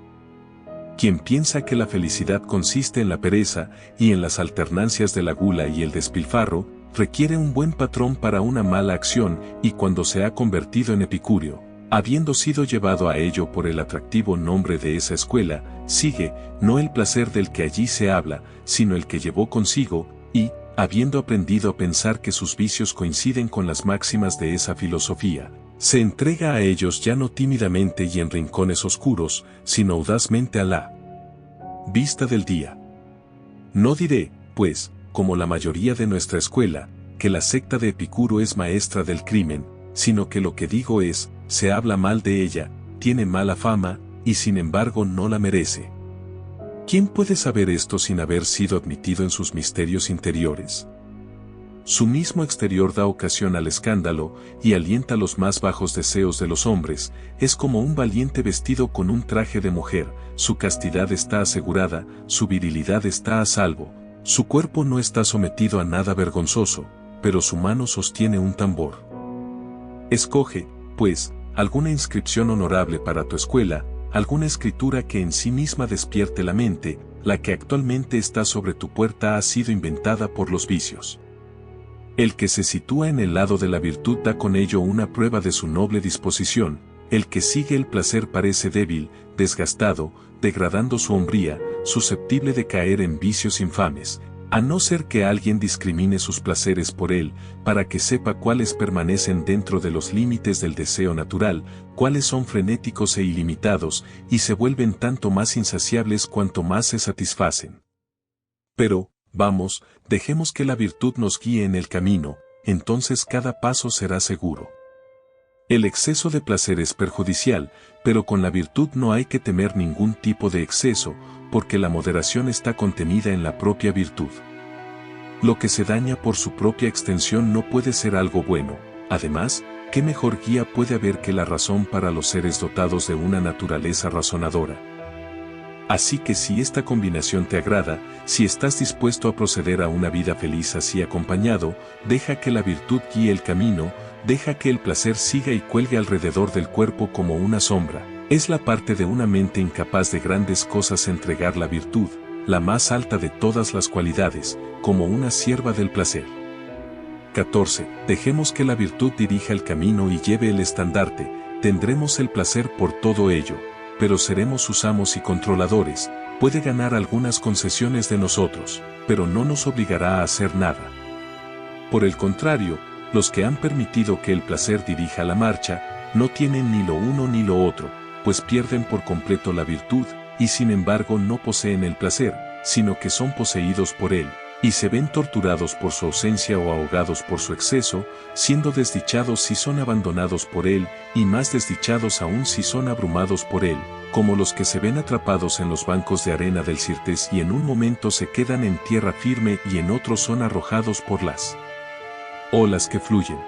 A: Quien piensa que la felicidad consiste en la pereza y en las alternancias de la gula y el despilfarro, requiere un buen patrón para una mala acción y cuando se ha convertido en epicúreo, habiendo sido llevado a ello por el atractivo nombre de esa escuela, sigue, no el placer del que allí se habla, sino el que llevó consigo, y, habiendo aprendido a pensar que sus vicios coinciden con las máximas de esa filosofía, se entrega a ellos ya no tímidamente y en rincones oscuros, sino audazmente a la vista del día. No diré, pues, como la mayoría de nuestra escuela, que la secta de Epicuro es maestra del crimen, sino que lo que digo es, se habla mal de ella, tiene mala fama, y sin embargo no la merece. ¿Quién puede saber esto sin haber sido admitido en sus misterios interiores? Su mismo exterior da ocasión al escándalo y alienta los más bajos deseos de los hombres, es como un valiente vestido con un traje de mujer, su castidad está asegurada, su virilidad está a salvo, su cuerpo no está sometido a nada vergonzoso, pero su mano sostiene un tambor. Escoge, pues, alguna inscripción honorable para tu escuela, alguna escritura que en sí misma despierte la mente, la que actualmente está sobre tu puerta ha sido inventada por los vicios. El que se sitúa en el lado de la virtud da con ello una prueba de su noble disposición, el que sigue el placer parece débil, desgastado, degradando su hombría, susceptible de caer en vicios infames, a no ser que alguien discrimine sus placeres por él, para que sepa cuáles permanecen dentro de los límites del deseo natural, cuáles son frenéticos e ilimitados, y se vuelven tanto más insaciables cuanto más se satisfacen. Pero, vamos, dejemos que la virtud nos guíe en el camino, entonces cada paso será seguro. El exceso de placer es perjudicial, pero con la virtud no hay que temer ningún tipo de exceso, porque la moderación está contenida en la propia virtud. Lo que se daña por su propia extensión no puede ser algo bueno. Además, ¿qué mejor guía puede haber que la razón para los seres dotados de una naturaleza razonadora? Así que si esta combinación te agrada, si estás dispuesto a proceder a una vida feliz así acompañado, deja que la virtud guíe el camino, deja que el placer siga y cuelgue alrededor del cuerpo como una sombra. Es la parte de una mente incapaz de grandes cosas entregar la virtud, la más alta de todas las cualidades, como una sierva del placer. 14. Dejemos que la virtud dirija el camino y lleve el estandarte, tendremos el placer por todo ello, pero seremos sus amos y controladores, puede ganar algunas concesiones de nosotros, pero no nos obligará a hacer nada. Por el contrario, los que han permitido que el placer dirija la marcha, no tienen ni lo uno ni lo otro, pues pierden por completo la virtud, y sin embargo no poseen el placer, sino que son poseídos por él, y se ven torturados por su ausencia o ahogados por su exceso, siendo desdichados si son abandonados por él, y más desdichados aún si son abrumados por él, como los que se ven atrapados en los bancos de arena del Sirtes y en un momento se quedan en tierra firme y en otro son arrojados por las olas que fluyen.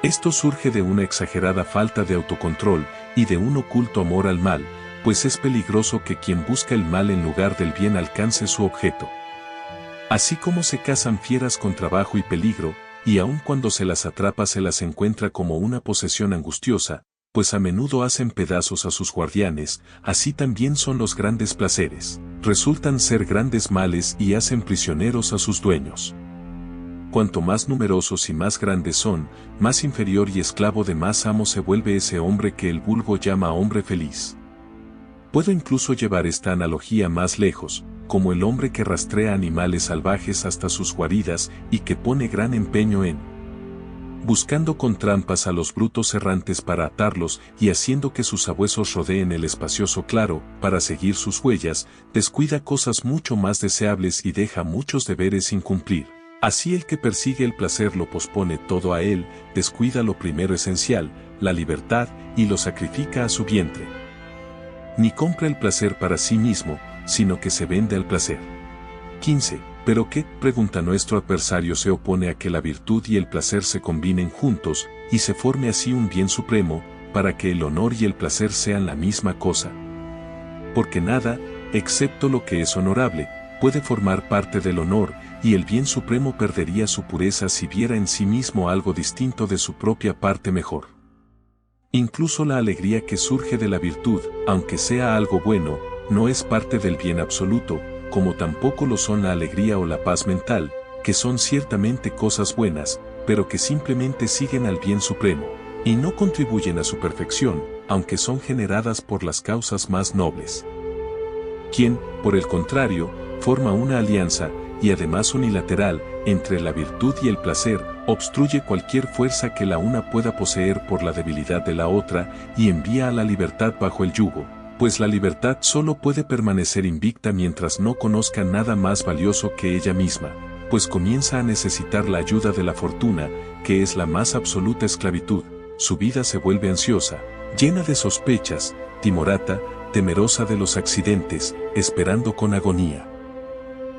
A: Esto surge de una exagerada falta de autocontrol y de un oculto amor al mal, pues es peligroso que quien busca el mal en lugar del bien alcance su objeto. Así como se cazan fieras con trabajo y peligro, y aun cuando se las atrapa se las encuentra como una posesión angustiosa, pues a menudo hacen pedazos a sus guardianes, así también son los grandes placeres, resultan ser grandes males y hacen prisioneros a sus dueños. Cuanto más numerosos y más grandes son, más inferior y esclavo de más amo se vuelve ese hombre que el vulgo llama hombre feliz. Puedo incluso llevar esta analogía más lejos, como el hombre que rastrea animales salvajes hasta sus guaridas y que pone gran empeño en buscando con trampas a los brutos errantes para atarlos y haciendo que sus sabuesos rodeen el espacioso claro para seguir sus huellas, descuida cosas mucho más deseables y deja muchos deberes sin cumplir. Así el que persigue el placer lo pospone todo a él, descuida lo primero esencial, la libertad, y lo sacrifica a su vientre. Ni compra el placer para sí mismo, sino que se vende al placer. 15. ¿Pero qué? Pregunta nuestro adversario. Se opone a que la virtud y el placer se combinen juntos, y se forme así un bien supremo, para que el honor y el placer sean la misma cosa. Porque nada, excepto lo que es honorable, puede formar parte del honor, y el bien supremo perdería su pureza si viera en sí mismo algo distinto de su propia parte mejor. Incluso la alegría que surge de la virtud, aunque sea algo bueno, no es parte del bien absoluto, como tampoco lo son la alegría o la paz mental, que son ciertamente cosas buenas, pero que simplemente siguen al bien supremo, y no contribuyen a su perfección, aunque son generadas por las causas más nobles. Quien, por el contrario, forma una alianza, y además unilateral, entre la virtud y el placer, obstruye cualquier fuerza que la una pueda poseer por la debilidad de la otra, y envía a la libertad bajo el yugo, pues la libertad solo puede permanecer invicta mientras no conozca nada más valioso que ella misma, pues comienza a necesitar la ayuda de la fortuna, que es la más absoluta esclavitud. Su vida se vuelve ansiosa, llena de sospechas, timorata, temerosa de los accidentes, esperando con agonía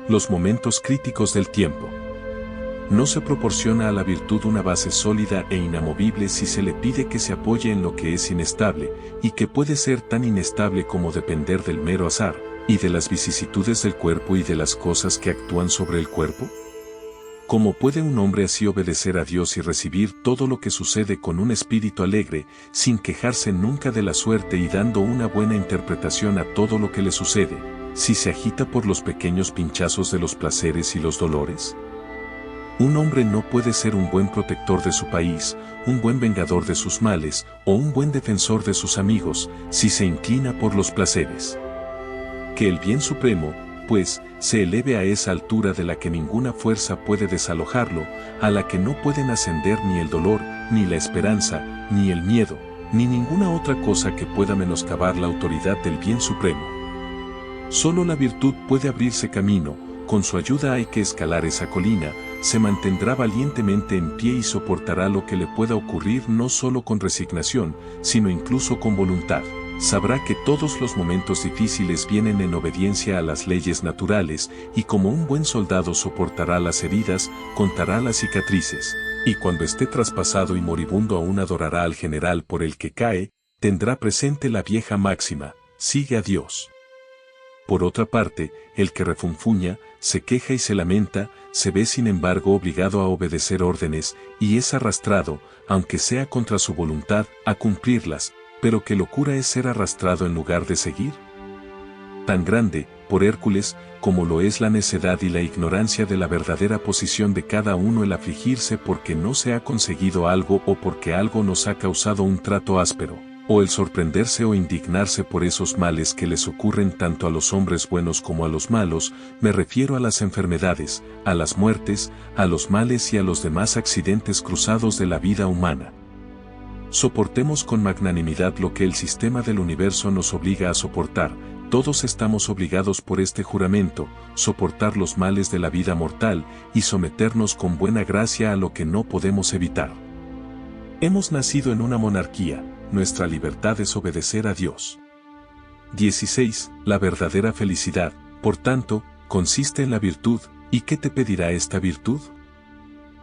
A: los momentos críticos del tiempo. No se proporciona a la virtud una base sólida e inamovible si se le pide que se apoye en lo que es inestable, y que puede ser tan inestable como depender del mero azar, y de las vicisitudes del cuerpo y de las cosas que actúan sobre el cuerpo. ¿Cómo puede un hombre así obedecer a Dios y recibir todo lo que sucede con un espíritu alegre, sin quejarse nunca de la suerte y dando una buena interpretación a todo lo que le sucede, si se agita por los pequeños pinchazos de los placeres y los dolores? Un hombre no puede ser un buen protector de su país, un buen vengador de sus males, o un buen defensor de sus amigos, si se inclina por los placeres. Que el bien supremo, pues, se eleve a esa altura de la que ninguna fuerza puede desalojarlo, a la que no pueden ascender ni el dolor, ni la esperanza, ni el miedo, ni ninguna otra cosa que pueda menoscabar la autoridad del bien supremo. Solo la virtud puede abrirse camino, con su ayuda hay que escalar esa colina, se mantendrá valientemente en pie y soportará lo que le pueda ocurrir no solo con resignación, sino incluso con voluntad. Sabrá que todos los momentos difíciles vienen en obediencia a las leyes naturales, y como un buen soldado soportará las heridas, contará las cicatrices, y cuando esté traspasado y moribundo aún adorará al general por el que cae, tendrá presente la vieja máxima, sigue a Dios. Por otra parte, el que refunfuña, se queja y se lamenta, se ve sin embargo obligado a obedecer órdenes, y es arrastrado, aunque sea contra su voluntad, a cumplirlas, pero qué locura es ser arrastrado en lugar de seguir. Tan grande, por Hércules, como lo es la necedad y la ignorancia de la verdadera posición de cada uno el afligirse porque no se ha conseguido algo o porque algo nos ha causado un trato áspero, o el sorprenderse o indignarse por esos males que les ocurren tanto a los hombres buenos como a los malos, me refiero a las enfermedades, a las muertes, a los males y a los demás accidentes cruzados de la vida humana. Soportemos con magnanimidad lo que el sistema del universo nos obliga a soportar. Todos estamos obligados por este juramento, soportar los males de la vida mortal y someternos con buena gracia a lo que no podemos evitar. Hemos nacido en una monarquía, nuestra libertad es obedecer a Dios. 16. La verdadera felicidad, por tanto, consiste en la virtud, ¿y qué te pedirá esta virtud?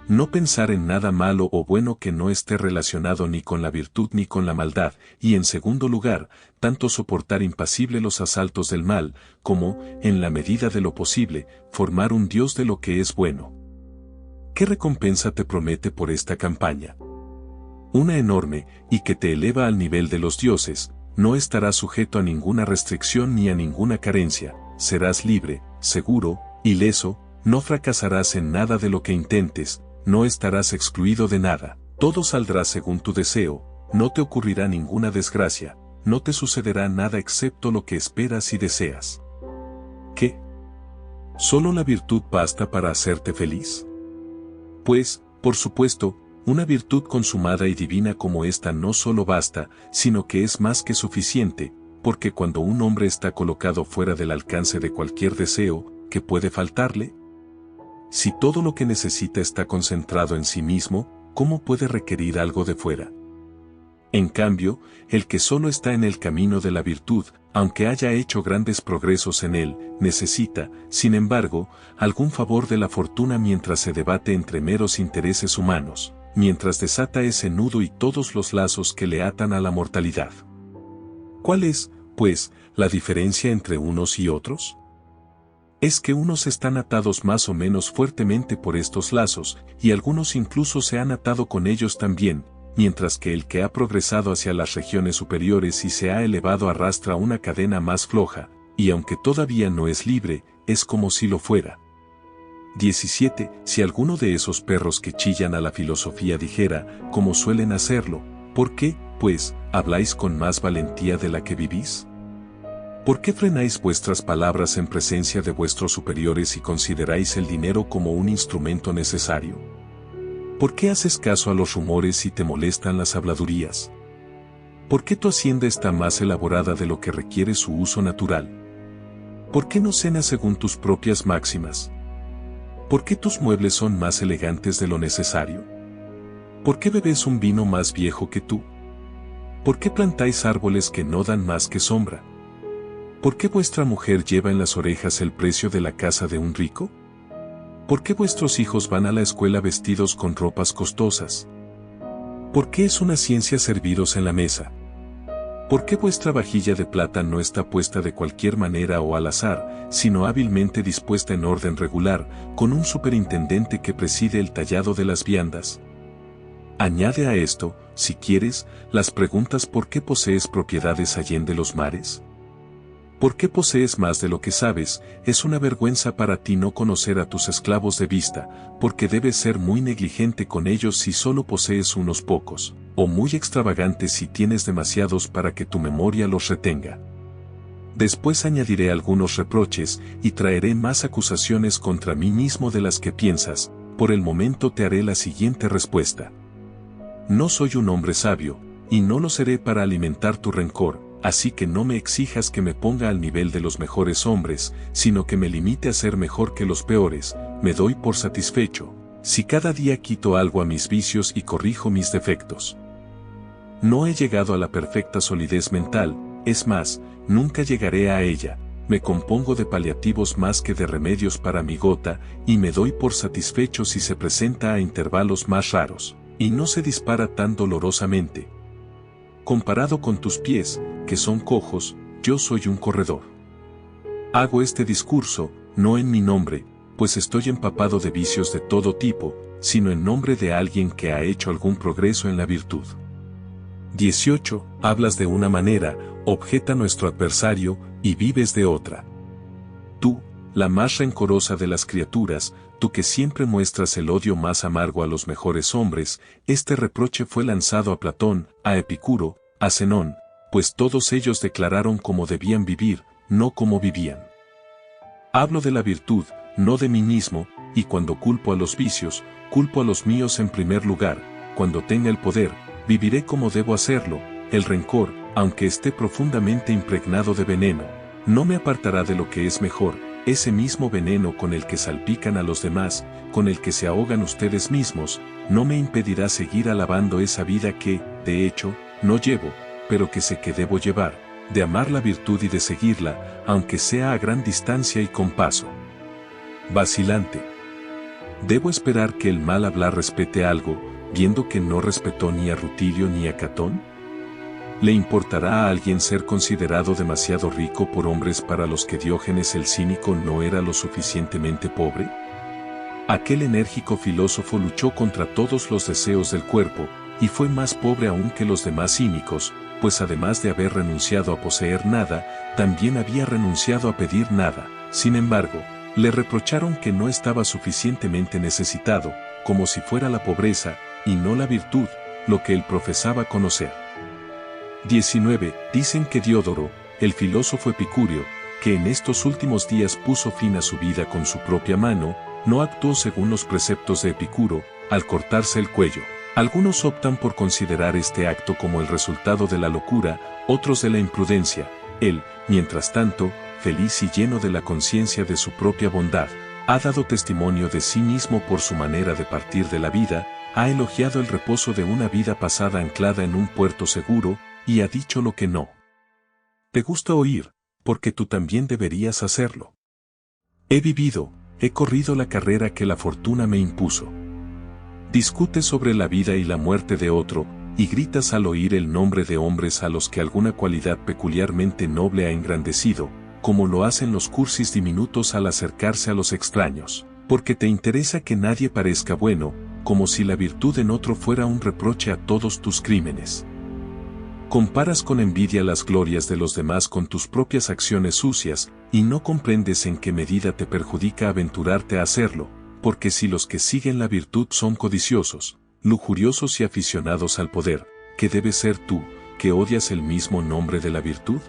A: No pensar en nada malo o bueno que no esté relacionado ni con la virtud ni con la maldad, y en segundo lugar, tanto soportar impasible los asaltos del mal, como, en la medida de lo posible, formar un Dios de lo que es bueno. ¿Qué recompensa te promete por esta campaña? Una enorme, y que te eleva al nivel de los dioses, no estarás sujeto a ninguna restricción ni a ninguna carencia, serás libre, seguro, ileso, no fracasarás en nada de lo que intentes, no estarás excluido de nada, todo saldrá según tu deseo, no te ocurrirá ninguna desgracia, no te sucederá nada excepto lo que esperas y deseas. ¿Qué? ¿Solo la virtud basta para hacerte feliz? Pues, por supuesto, una virtud consumada y divina como esta no solo basta, sino que es más que suficiente, porque cuando un hombre está colocado fuera del alcance de cualquier deseo, ¿qué puede faltarle? Si todo lo que necesita está concentrado en sí mismo, ¿cómo puede requerir algo de fuera? En cambio, el que solo está en el camino de la virtud, aunque haya hecho grandes progresos en él, necesita, sin embargo, algún favor de la fortuna mientras se debate entre meros intereses humanos, mientras desata ese nudo y todos los lazos que le atan a la mortalidad. ¿Cuál es, pues, la diferencia entre unos y otros? Es que unos están atados más o menos fuertemente por estos lazos, y algunos incluso se han atado con ellos también, mientras que el que ha progresado hacia las regiones superiores y se ha elevado arrastra una cadena más floja, y aunque todavía no es libre, es como si lo fuera. 17. Si alguno de esos perros que chillan a la filosofía dijera, como suelen hacerlo, ¿por qué, pues, habláis con más valentía de la que vivís? ¿Por qué frenáis vuestras palabras en presencia de vuestros superiores y consideráis el dinero como un instrumento necesario? ¿Por qué haces caso a los rumores y te molestan las habladurías? ¿Por qué tu hacienda está más elaborada de lo que requiere su uso natural? ¿Por qué no cenas según tus propias máximas? ¿Por qué tus muebles son más elegantes de lo necesario? ¿Por qué bebes un vino más viejo que tú? ¿Por qué plantáis árboles que no dan más que sombra? ¿Por qué vuestra mujer lleva en las orejas el precio de la casa de un rico? ¿Por qué vuestros hijos van a la escuela vestidos con ropas costosas? ¿Por qué es una ciencia serviros en la mesa? ¿Por qué vuestra vajilla de plata no está puesta de cualquier manera o al azar, sino hábilmente dispuesta en orden regular, con un superintendente que preside el tallado de las viandas? Añade a esto, si quieres, las preguntas ¿por qué posees propiedades allende los mares? ¿Por qué posees más de lo que sabes? Es una vergüenza para ti no conocer a tus esclavos de vista, porque debes ser muy negligente con ellos si solo posees unos pocos, o muy extravagante si tienes demasiados para que tu memoria los retenga. Después añadiré algunos reproches, y traeré más acusaciones contra mí mismo de las que piensas. Por el momento te haré la siguiente respuesta. No soy un hombre sabio, y no lo seré para alimentar tu rencor, así que no me exijas que me ponga al nivel de los mejores hombres, sino que me limite a ser mejor que los peores. Me doy por satisfecho, si cada día quito algo a mis vicios y corrijo mis defectos. No he llegado a la perfecta solidez mental, es más, nunca llegaré a ella. Me compongo de paliativos más que de remedios para mi gota, y me doy por satisfecho si se presenta a intervalos más raros, y no se dispara tan dolorosamente. Comparado con tus pies, que son cojos, yo soy un corredor. Hago este discurso, no en mi nombre, pues estoy empapado de vicios de todo tipo, sino en nombre de alguien que ha hecho algún progreso en la virtud. 18. Hablas de una manera, objeta nuestro adversario, y vives de otra. Tú, la más rencorosa de las criaturas, tú que siempre muestras el odio más amargo a los mejores hombres, este reproche fue lanzado a Platón, a Epicuro, a Zenón, pues todos ellos declararon cómo debían vivir, no cómo vivían. Hablo de la virtud, no de mí mismo, y cuando culpo a los vicios, culpo a los míos en primer lugar. Cuando tenga el poder, viviré como debo hacerlo. El rencor, aunque esté profundamente impregnado de veneno, no me apartará de lo que es mejor. Ese mismo veneno con el que salpican a los demás, con el que se ahogan ustedes mismos, no me impedirá seguir alabando esa vida que, de hecho, no llevo, pero que sé que debo llevar, de amar la virtud y de seguirla, aunque sea a gran distancia y con paso vacilante. ¿Debo esperar que el mal hablar respete algo, viendo que no respetó ni a Rutilio ni a Catón? ¿Le importará a alguien ser considerado demasiado rico por hombres para los que Diógenes el cínico no era lo suficientemente pobre? Aquel enérgico filósofo luchó contra todos los deseos del cuerpo, y fue más pobre aún que los demás cínicos, pues además de haber renunciado a poseer nada, también había renunciado a pedir nada. Sin embargo, le reprocharon que no estaba suficientemente necesitado, como si fuera la pobreza, y no la virtud, lo que él profesaba conocer. 19. Dicen que Diodoro, el filósofo epicúreo, que en estos últimos días puso fin a su vida con su propia mano, no actuó según los preceptos de Epicuro, al cortarse el cuello. Algunos optan por considerar este acto como el resultado de la locura, otros de la imprudencia. Él, mientras tanto, feliz y lleno de la conciencia de su propia bondad, ha dado testimonio de sí mismo por su manera de partir de la vida, ha elogiado el reposo de una vida pasada anclada en un puerto seguro, y ha dicho lo que no te gusta oír, porque tú también deberías hacerlo. He vivido, he corrido la carrera que la fortuna me impuso. Discutes sobre la vida y la muerte de otro, y gritas al oír el nombre de hombres a los que alguna cualidad peculiarmente noble ha engrandecido, como lo hacen los cursis diminutos al acercarse a los extraños, porque te interesa que nadie parezca bueno, como si la virtud en otro fuera un reproche a todos tus crímenes. Comparas con envidia las glorias de los demás con tus propias acciones sucias, y no comprendes en qué medida te perjudica aventurarte a hacerlo, porque si los que siguen la virtud son codiciosos, lujuriosos y aficionados al poder, ¿qué debes ser tú, que odias el mismo nombre de la virtud?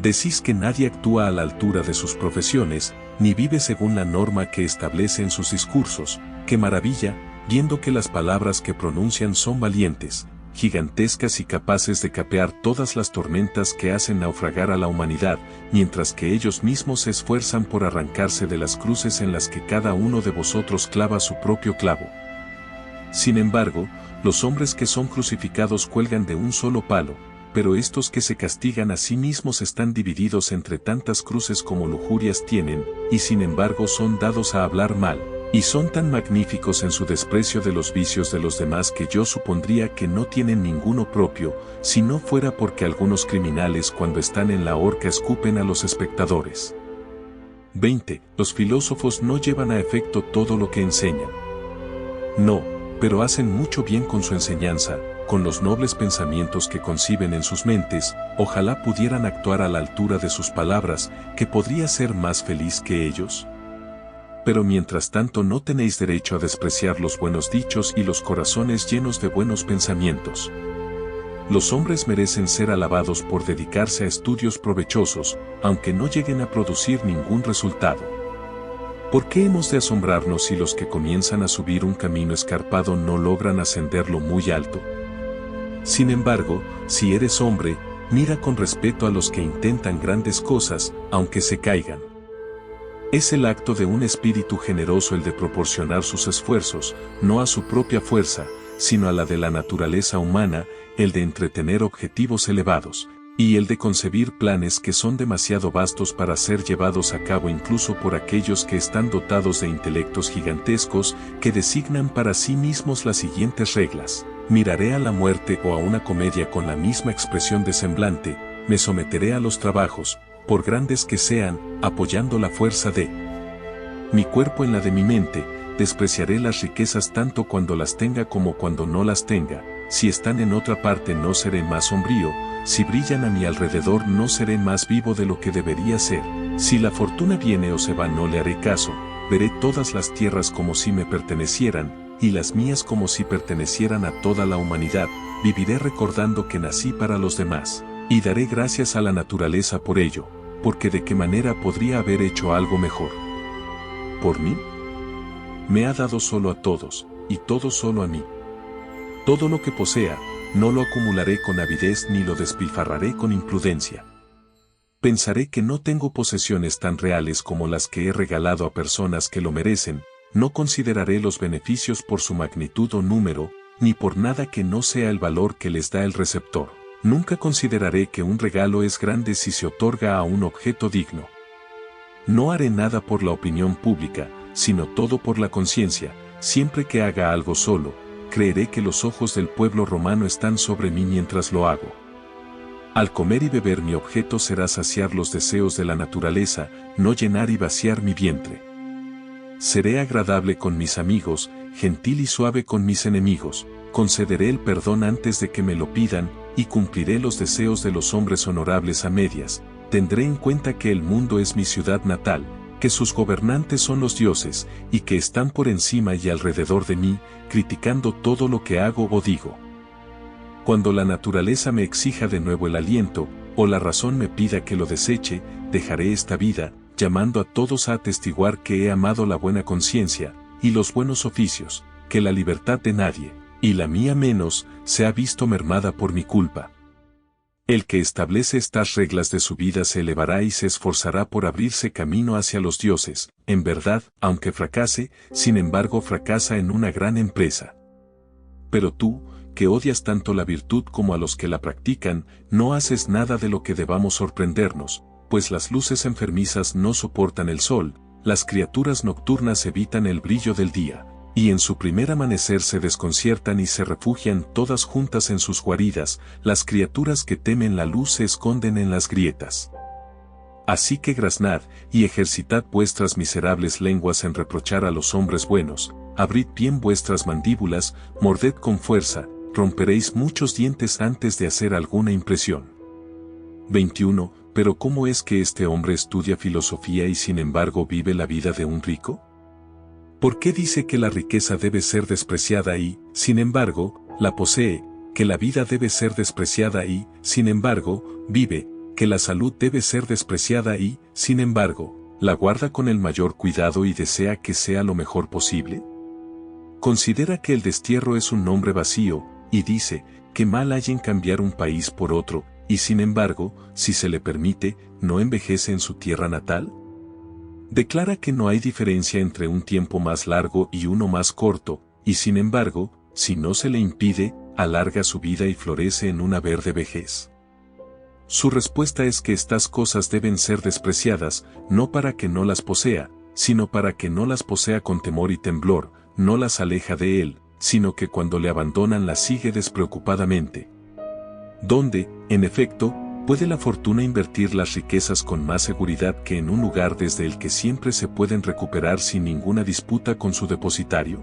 A: Decís que nadie actúa a la altura de sus profesiones, ni vive según la norma que establece en sus discursos. ¡Qué maravilla, viendo que las palabras que pronuncian son valientes, gigantescas y capaces de capear todas las tormentas que hacen naufragar a la humanidad, mientras que ellos mismos se esfuerzan por arrancarse de las cruces en las que cada uno de vosotros clava su propio clavo! Sin embargo, los hombres que son crucificados cuelgan de un solo palo, pero estos que se castigan a sí mismos están divididos entre tantas cruces como lujurias tienen, y sin embargo son dados a hablar mal, y son tan magníficos en su desprecio de los vicios de los demás que yo supondría que no tienen ninguno propio, si no fuera porque algunos criminales cuando están en la horca escupen a los espectadores. 20. Los filósofos no llevan a efecto todo lo que enseñan. No, pero hacen mucho bien con su enseñanza, con los nobles pensamientos que conciben en sus mentes. Ojalá pudieran actuar a la altura de sus palabras, que podría ser más feliz que ellos. Pero mientras tanto no tenéis derecho a despreciar los buenos dichos y los corazones llenos de buenos pensamientos. Los hombres merecen ser alabados por dedicarse a estudios provechosos, aunque no lleguen a producir ningún resultado. ¿Por qué hemos de asombrarnos si los que comienzan a subir un camino escarpado no logran ascenderlo muy alto? Sin embargo, si eres hombre, mira con respeto a los que intentan grandes cosas, aunque se caigan. Es el acto de un espíritu generoso el de proporcionar sus esfuerzos, no a su propia fuerza, sino a la de la naturaleza humana, el de entretener objetivos elevados, y el de concebir planes que son demasiado vastos para ser llevados a cabo incluso por aquellos que están dotados de intelectos gigantescos, que designan para sí mismos las siguientes reglas: miraré a la muerte o a una comedia con la misma expresión de semblante, me someteré a los trabajos, por grandes que sean, apoyando la fuerza de mi cuerpo en la de mi mente, despreciaré las riquezas tanto cuando las tenga como cuando no las tenga, si están en otra parte no seré más sombrío, si brillan a mi alrededor no seré más vivo de lo que debería ser, si la fortuna viene o se va no le haré caso, veré todas las tierras como si me pertenecieran, y las mías como si pertenecieran a toda la humanidad, viviré recordando que nací para los demás. Y daré gracias a la naturaleza por ello, porque de qué manera podría haber hecho algo mejor. ¿Por mí? Me ha dado solo a todos, y todo solo a mí. Todo lo que posea, no lo acumularé con avidez ni lo despilfarraré con imprudencia. Pensaré que no tengo posesiones tan reales como las que he regalado a personas que lo merecen, no consideraré los beneficios por su magnitud o número, ni por nada que no sea el valor que les da el receptor. Nunca consideraré que un regalo es grande si se otorga a un objeto digno. No haré nada por la opinión pública, sino todo por la conciencia. Siempre que haga algo solo, creeré que los ojos del pueblo romano están sobre mí mientras lo hago. Al comer y beber mi objeto será saciar los deseos de la naturaleza, no llenar y vaciar mi vientre. Seré agradable con mis amigos, gentil y suave con mis enemigos, concederé el perdón antes de que me lo pidan, y cumpliré los deseos de los hombres honorables a medias. Tendré en cuenta que el mundo es mi ciudad natal, que sus gobernantes son los dioses, y que están por encima y alrededor de mí, criticando todo lo que hago o digo. Cuando la naturaleza me exija de nuevo el aliento, o la razón me pida que lo deseche, dejaré esta vida, llamando a todos a atestiguar que he amado la buena conciencia, y los buenos oficios, que la libertad de nadie, y la mía menos, se ha visto mermada por mi culpa. El que establece estas reglas de su vida se elevará y se esforzará por abrirse camino hacia los dioses, en verdad, aunque fracase, sin embargo fracasa en una gran empresa. Pero tú, que odias tanto la virtud como a los que la practican, no haces nada de lo que debamos sorprendernos, pues las luces enfermizas no soportan el sol, las criaturas nocturnas evitan el brillo del día, y en su primer amanecer se desconciertan y se refugian todas juntas en sus guaridas, las criaturas que temen la luz se esconden en las grietas. Así que graznad, y ejercitad vuestras miserables lenguas en reprochar a los hombres buenos, abrid bien vuestras mandíbulas, morded con fuerza, romperéis muchos dientes antes de hacer alguna impresión. 21. Pero ¿cómo es que este hombre estudia filosofía y sin embargo vive la vida de un rico? ¿Por qué dice que la riqueza debe ser despreciada y, sin embargo, la posee, que la vida debe ser despreciada y, sin embargo, vive, que la salud debe ser despreciada y, sin embargo, la guarda con el mayor cuidado y desea que sea lo mejor posible? Considera que el destierro es un nombre vacío, y dice, que mal hay en cambiar un país por otro, y sin embargo, si se le permite, ¿no envejece en su tierra natal? Declara que no hay diferencia entre un tiempo más largo y uno más corto, y sin embargo, si no se le impide, alarga su vida y florece en una verde vejez. Su respuesta es que estas cosas deben ser despreciadas, no para que no las posea, sino para que no las posea con temor y temblor, no las aleja de él, sino que cuando le abandonan las sigue despreocupadamente. ¿Dónde, en efecto, puede la fortuna invertir las riquezas con más seguridad que en un lugar desde el que siempre se pueden recuperar sin ninguna disputa con su depositario?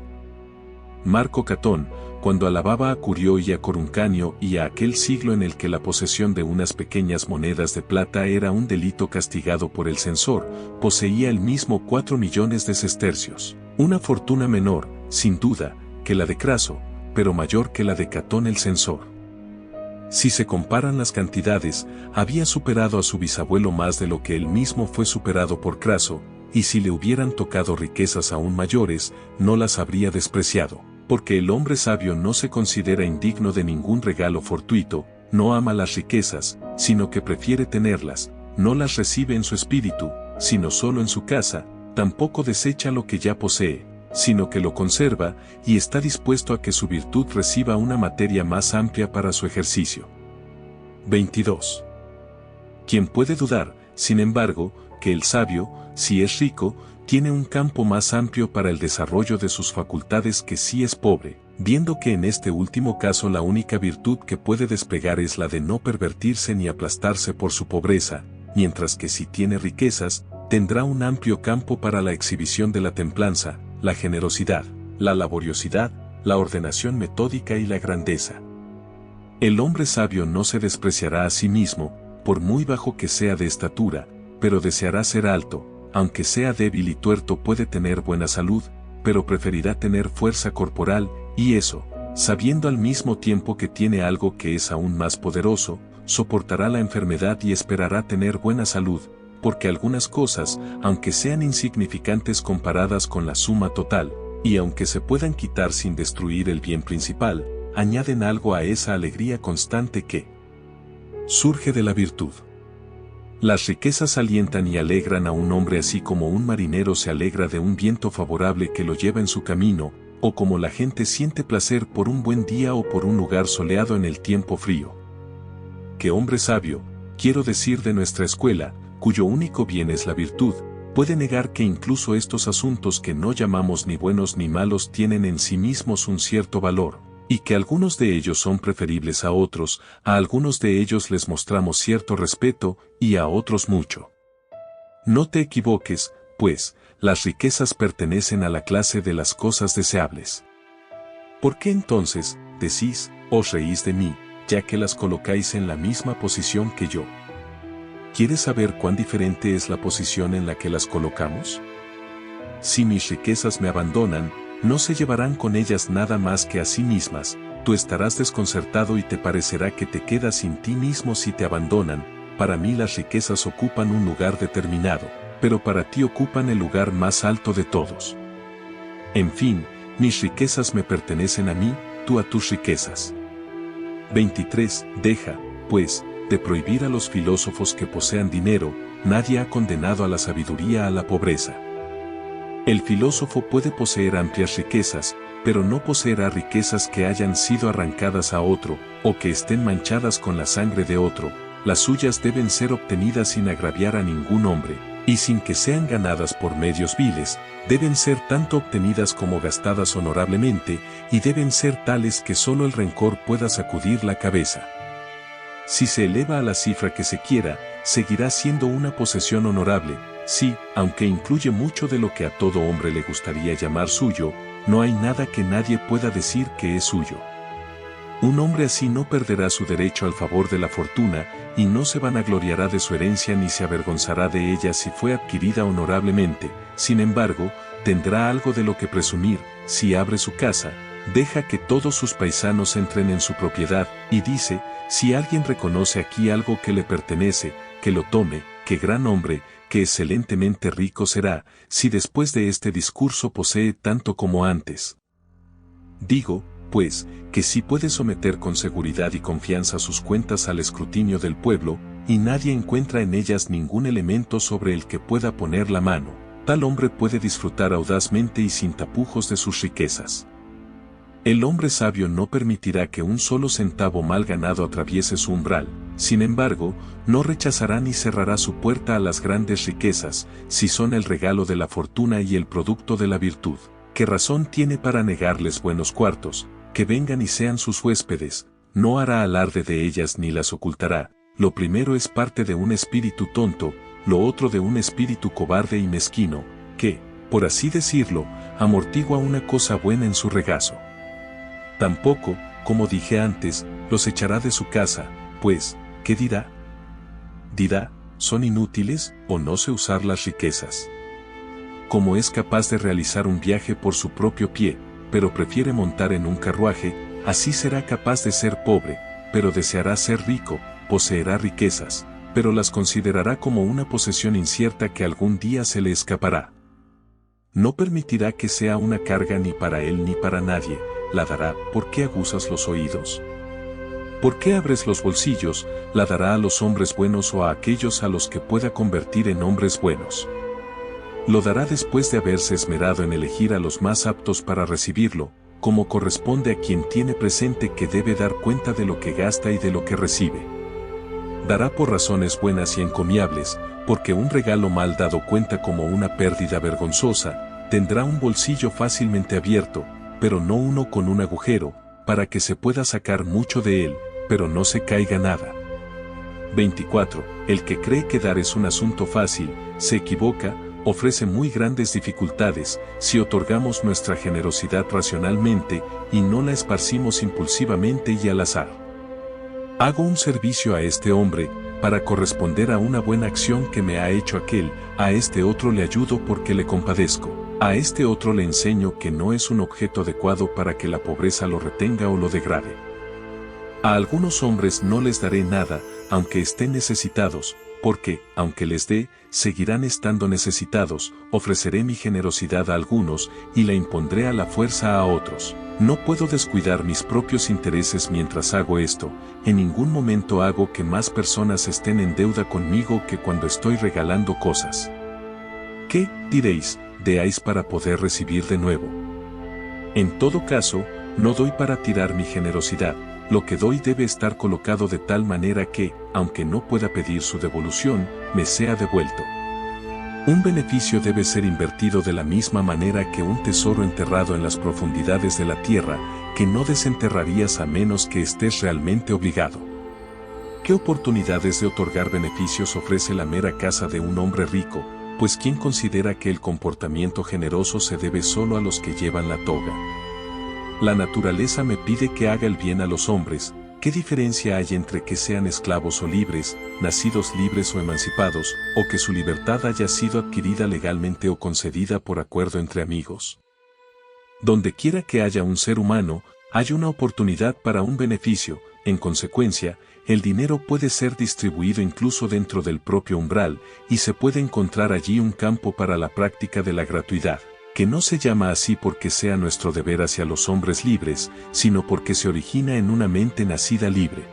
A: Marco Catón, cuando alababa a Curio y a Coruncanio y a aquel siglo en el que la posesión de unas pequeñas monedas de plata era un delito castigado por el censor, poseía el mismo 4 millones de sestercios, una fortuna menor, sin duda, que la de Craso, pero mayor que la de Catón el censor. Si se comparan las cantidades, había superado a su bisabuelo más de lo que él mismo fue superado por Craso, y si le hubieran tocado riquezas aún mayores, no las habría despreciado, porque el hombre sabio no se considera indigno de ningún regalo fortuito, no ama las riquezas, sino que prefiere tenerlas, no las recibe en su espíritu, sino solo en su casa, tampoco desecha lo que ya posee, sino que lo conserva, y está dispuesto a que su virtud reciba una materia más amplia para su ejercicio. 22. ¿Quién puede dudar, sin embargo, que el sabio, si es rico, tiene un campo más amplio para el desarrollo de sus facultades que si es pobre, viendo que en este último caso la única virtud que puede despegar es la de no pervertirse ni aplastarse por su pobreza, mientras que si tiene riquezas, tendrá un amplio campo para la exhibición de la templanza, la generosidad, la laboriosidad, la ordenación metódica y la grandeza. El hombre sabio no se despreciará a sí mismo, por muy bajo que sea de estatura, pero deseará ser alto, aunque sea débil y tuerto puede tener buena salud, pero preferirá tener fuerza corporal, y eso, sabiendo al mismo tiempo que tiene algo que es aún más poderoso, soportará la enfermedad y esperará tener buena salud, porque algunas cosas, aunque sean insignificantes comparadas con la suma total, y aunque se puedan quitar sin destruir el bien principal, añaden algo a esa alegría constante que surge de la virtud. Las riquezas alientan y alegran a un hombre así como un marinero se alegra de un viento favorable que lo lleva en su camino, o como la gente siente placer por un buen día o por un lugar soleado en el tiempo frío. Que hombre sabio, quiero decir de nuestra escuela, cuyo único bien es la virtud, puede negar que incluso estos asuntos que no llamamos ni buenos ni malos tienen en sí mismos un cierto valor, y que algunos de ellos son preferibles a otros, a algunos de ellos les mostramos cierto respeto, y a otros mucho. No te equivoques, pues, las riquezas pertenecen a la clase de las cosas deseables. ¿Por qué entonces, decís, os reís de mí, ya que las colocáis en la misma posición que yo? ¿Quieres saber cuán diferente es la posición en la que las colocamos? Si mis riquezas me abandonan, no se llevarán con ellas nada más que a sí mismas, tú estarás desconcertado y te parecerá que te quedas sin ti mismo si te abandonan, para mí las riquezas ocupan un lugar determinado, pero para ti ocupan el lugar más alto de todos. En fin, mis riquezas me pertenecen a mí, tú a tus riquezas. 23. Deja, pues, de prohibir a los filósofos que posean dinero, nadie ha condenado a la sabiduría a la pobreza. El filósofo puede poseer amplias riquezas, pero no poseerá riquezas que hayan sido arrancadas a otro, o que estén manchadas con la sangre de otro. Las suyas deben ser obtenidas sin agraviar a ningún hombre, y sin que sean ganadas por medios viles, deben ser tanto obtenidas como gastadas honorablemente, y deben ser tales que solo el rencor pueda sacudir la cabeza. Si se eleva a la cifra que se quiera, seguirá siendo una posesión honorable. Sí, aunque incluye mucho de lo que a todo hombre le gustaría llamar suyo, no hay nada que nadie pueda decir que es suyo. Un hombre así no perderá su derecho al favor de la fortuna, y no se vanagloriará de su herencia ni se avergonzará de ella si fue adquirida honorablemente. Sin embargo, tendrá algo de lo que presumir, si abre su casa, deja que todos sus paisanos entren en su propiedad, y dice, si alguien reconoce aquí algo que le pertenece, que lo tome, que gran hombre, que excelentemente rico será, si después de este discurso posee tanto como antes. Digo, pues, que sí puede someter con seguridad y confianza sus cuentas al escrutinio del pueblo, y nadie encuentra en ellas ningún elemento sobre el que pueda poner la mano. Tal hombre puede disfrutar audazmente y sin tapujos de sus riquezas. El hombre sabio no permitirá que un solo centavo mal ganado atraviese su umbral. Sin embargo, no rechazará ni cerrará su puerta a las grandes riquezas, si son el regalo de la fortuna y el producto de la virtud. ¿Qué razón tiene para negarles buenos cuartos? Que vengan y sean sus huéspedes, no hará alarde de ellas ni las ocultará. Lo primero es parte de un espíritu tonto, lo otro de un espíritu cobarde y mezquino, que, por así decirlo, amortigua una cosa buena en su regazo. Tampoco, como dije antes, los echará de su casa, pues, ¿qué dirá? Dirá, son inútiles, o no sé usar las riquezas. Como es capaz de realizar un viaje por su propio pie, pero prefiere montar en un carruaje, así será capaz de ser pobre, pero deseará ser rico, poseerá riquezas, pero las considerará como una posesión incierta que algún día se le escapará. No permitirá que sea una carga ni para él ni para nadie, la dará. ¿Por qué aguzas los oídos? ¿Por qué abres los bolsillos? La dará a los hombres buenos o a aquellos a los que pueda convertir en hombres buenos. Lo dará después de haberse esmerado en elegir a los más aptos para recibirlo, como corresponde a quien tiene presente que debe dar cuenta de lo que gasta y de lo que recibe. Dará por razones buenas y encomiables, porque un regalo mal dado cuenta como una pérdida vergonzosa. Tendrá un bolsillo fácilmente abierto, pero no uno con un agujero, para que se pueda sacar mucho de él, pero no se caiga nada. 24. El que cree que dar es un asunto fácil, se equivoca, ofrece muy grandes dificultades, si otorgamos nuestra generosidad racionalmente, y no la esparcimos impulsivamente y al azar. Hago un servicio a este hombre, para corresponder a una buena acción que me ha hecho aquel, a este otro le ayudo porque le compadezco, a este otro le enseño que no es un objeto adecuado para que la pobreza lo retenga o lo degrade. A algunos hombres no les daré nada, aunque estén necesitados, porque, aunque les dé, seguirán estando necesitados. Ofreceré mi generosidad a algunos, y la impondré a la fuerza a otros. No puedo descuidar mis propios intereses mientras hago esto. En ningún momento hago que más personas estén en deuda conmigo que cuando estoy regalando cosas. ¿Qué, diréis, deáis para poder recibir de nuevo? En todo caso, no doy para tirar mi generosidad. Lo que doy debe estar colocado de tal manera que, aunque no pueda pedir su devolución, me sea devuelto. Un beneficio debe ser invertido de la misma manera que un tesoro enterrado en las profundidades de la tierra, que no desenterrarías a menos que estés realmente obligado. ¿Qué oportunidades de otorgar beneficios ofrece la mera casa de un hombre rico? Pues ¿quién considera que el comportamiento generoso se debe solo a los que llevan la toga? La naturaleza me pide que haga el bien a los hombres. ¿Qué diferencia hay entre que sean esclavos o libres, nacidos libres o emancipados, o que su libertad haya sido adquirida legalmente o concedida por acuerdo entre amigos? Donde quiera que haya un ser humano, hay una oportunidad para un beneficio. En consecuencia, el dinero puede ser distribuido incluso dentro del propio umbral, y se puede encontrar allí un campo para la práctica de la gratuidad, que no se llama así porque sea nuestro deber hacia los hombres libres, sino porque se origina en una mente nacida libre.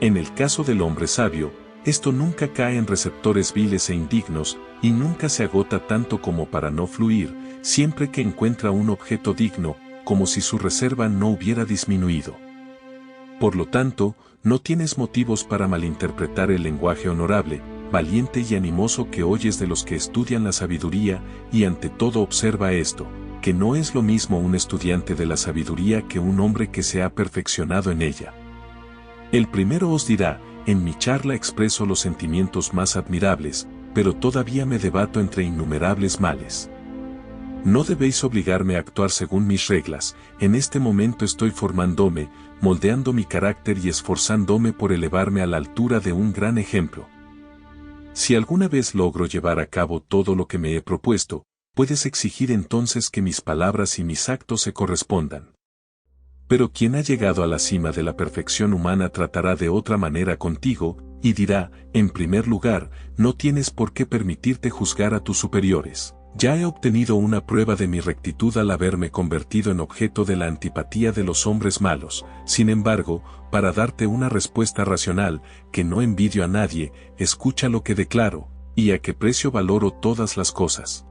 A: En el caso del hombre sabio, esto nunca cae en receptores viles e indignos, y nunca se agota tanto como para no fluir, siempre que encuentra un objeto digno, como si su reserva no hubiera disminuido. Por lo tanto, no tienes motivos para malinterpretar el lenguaje honorable, valiente y animoso que oyes de los que estudian la sabiduría, y ante todo observa esto, que no es lo mismo un estudiante de la sabiduría que un hombre que se ha perfeccionado en ella. El primero os dirá, en mi charla expreso los sentimientos más admirables, pero todavía me debato entre innumerables males. No debéis obligarme a actuar según mis reglas, en este momento estoy formándome, moldeando mi carácter y esforzándome por elevarme a la altura de un gran ejemplo. Si alguna vez logro llevar a cabo todo lo que me he propuesto, puedes exigir entonces que mis palabras y mis actos se correspondan. Pero quien ha llegado a la cima de la perfección humana tratará de otra manera contigo, y dirá, en primer lugar, no tienes por qué permitirte juzgar a tus superiores. Ya he obtenido una prueba de mi rectitud al haberme convertido en objeto de la antipatía de los hombres malos. Sin embargo, para darte una respuesta racional, que no envidio a nadie, escucha lo que declaro, y a qué precio valoro todas las cosas.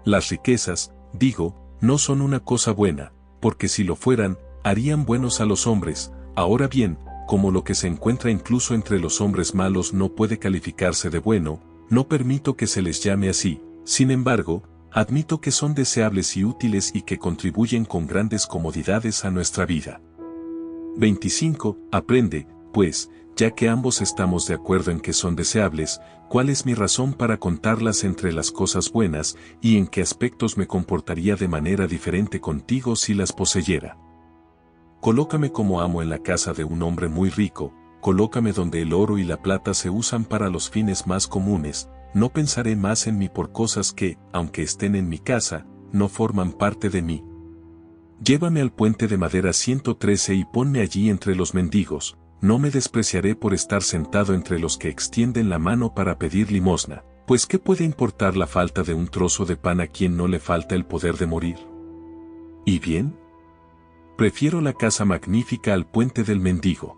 A: Las riquezas, digo, no son una cosa buena, porque si lo fueran, harían buenos a los hombres. Ahora bien, como lo que se encuentra incluso entre los hombres malos no puede calificarse de bueno, no permito que se les llame así. Sin embargo, admito que son deseables y útiles y que contribuyen con grandes comodidades a nuestra vida. 25. Aprende, pues, ya que ambos estamos de acuerdo en que son deseables, ¿cuál es mi razón para contarlas entre las cosas buenas, y en qué aspectos me comportaría de manera diferente contigo si las poseyera? Colócame como amo en la casa de un hombre muy rico, colócame donde el oro y la plata se usan para los fines más comunes. No pensaré más en mí por cosas que, aunque estén en mi casa, no forman parte de mí. Llévame al puente de madera 113 y ponme allí entre los mendigos, no me despreciaré por estar sentado entre los que extienden la mano para pedir limosna, pues ¿qué puede importar la falta de un trozo de pan a quien no le falta el poder de morir? ¿Y bien? Prefiero la casa magnífica al puente del mendigo.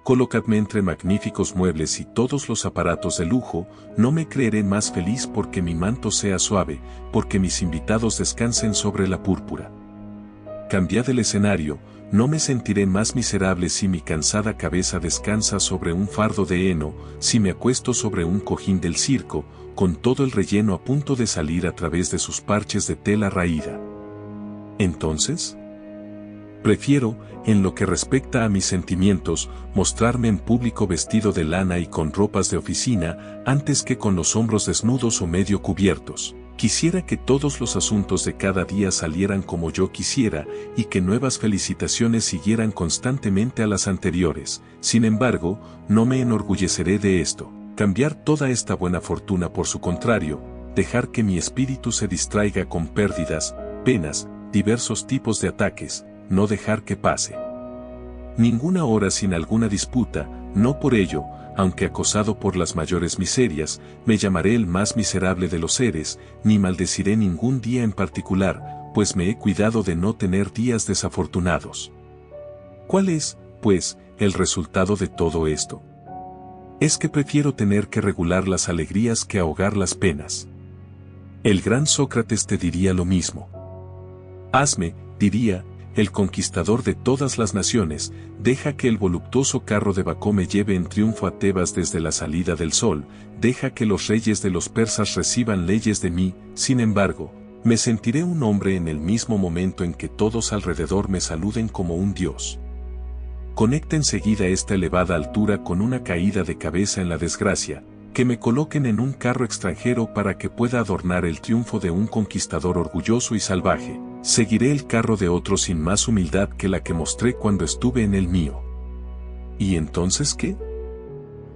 A: Colocadme entre magníficos muebles y todos los aparatos de lujo, no me creeré más feliz porque mi manto sea suave, porque mis invitados descansen sobre la púrpura. Cambiad el escenario, no me sentiré más miserable si mi cansada cabeza descansa sobre un fardo de heno, si me acuesto sobre un cojín del circo, con todo el relleno a punto de salir a través de sus parches de tela raída. Entonces, prefiero, en lo que respecta a mis sentimientos, mostrarme en público vestido de lana y con ropas de oficina, antes que con los hombros desnudos o medio cubiertos. Quisiera que todos los asuntos de cada día salieran como yo quisiera, y que nuevas felicitaciones siguieran constantemente a las anteriores. Sin embargo, no me enorgulleceré de esto. Cambiar toda esta buena fortuna por su contrario, dejar que mi espíritu se distraiga con pérdidas, penas, diversos tipos de ataques, no dejar que pase ninguna hora sin alguna disputa, no por ello, aunque acosado por las mayores miserias, me llamaré el más miserable de los seres, ni maldeciré ningún día en particular, pues me he cuidado de no tener días desafortunados. ¿Cuál es, pues, el resultado de todo esto? Es que prefiero tener que regular las alegrías que ahogar las penas. El gran Sócrates te diría lo mismo. Hazme, diría, el conquistador de todas las naciones, deja que el voluptuoso carro de Bacó me lleve en triunfo a Tebas desde la salida del sol, deja que los reyes de los persas reciban leyes de mí, sin embargo, me sentiré un hombre en el mismo momento en que todos alrededor me saluden como un dios. Conecta enseguida esta elevada altura con una caída de cabeza en la desgracia, que me coloquen en un carro extranjero para que pueda adornar el triunfo de un conquistador orgulloso y salvaje. Seguiré el carro de otro sin más humildad que la que mostré cuando estuve en el mío. ¿Y entonces qué?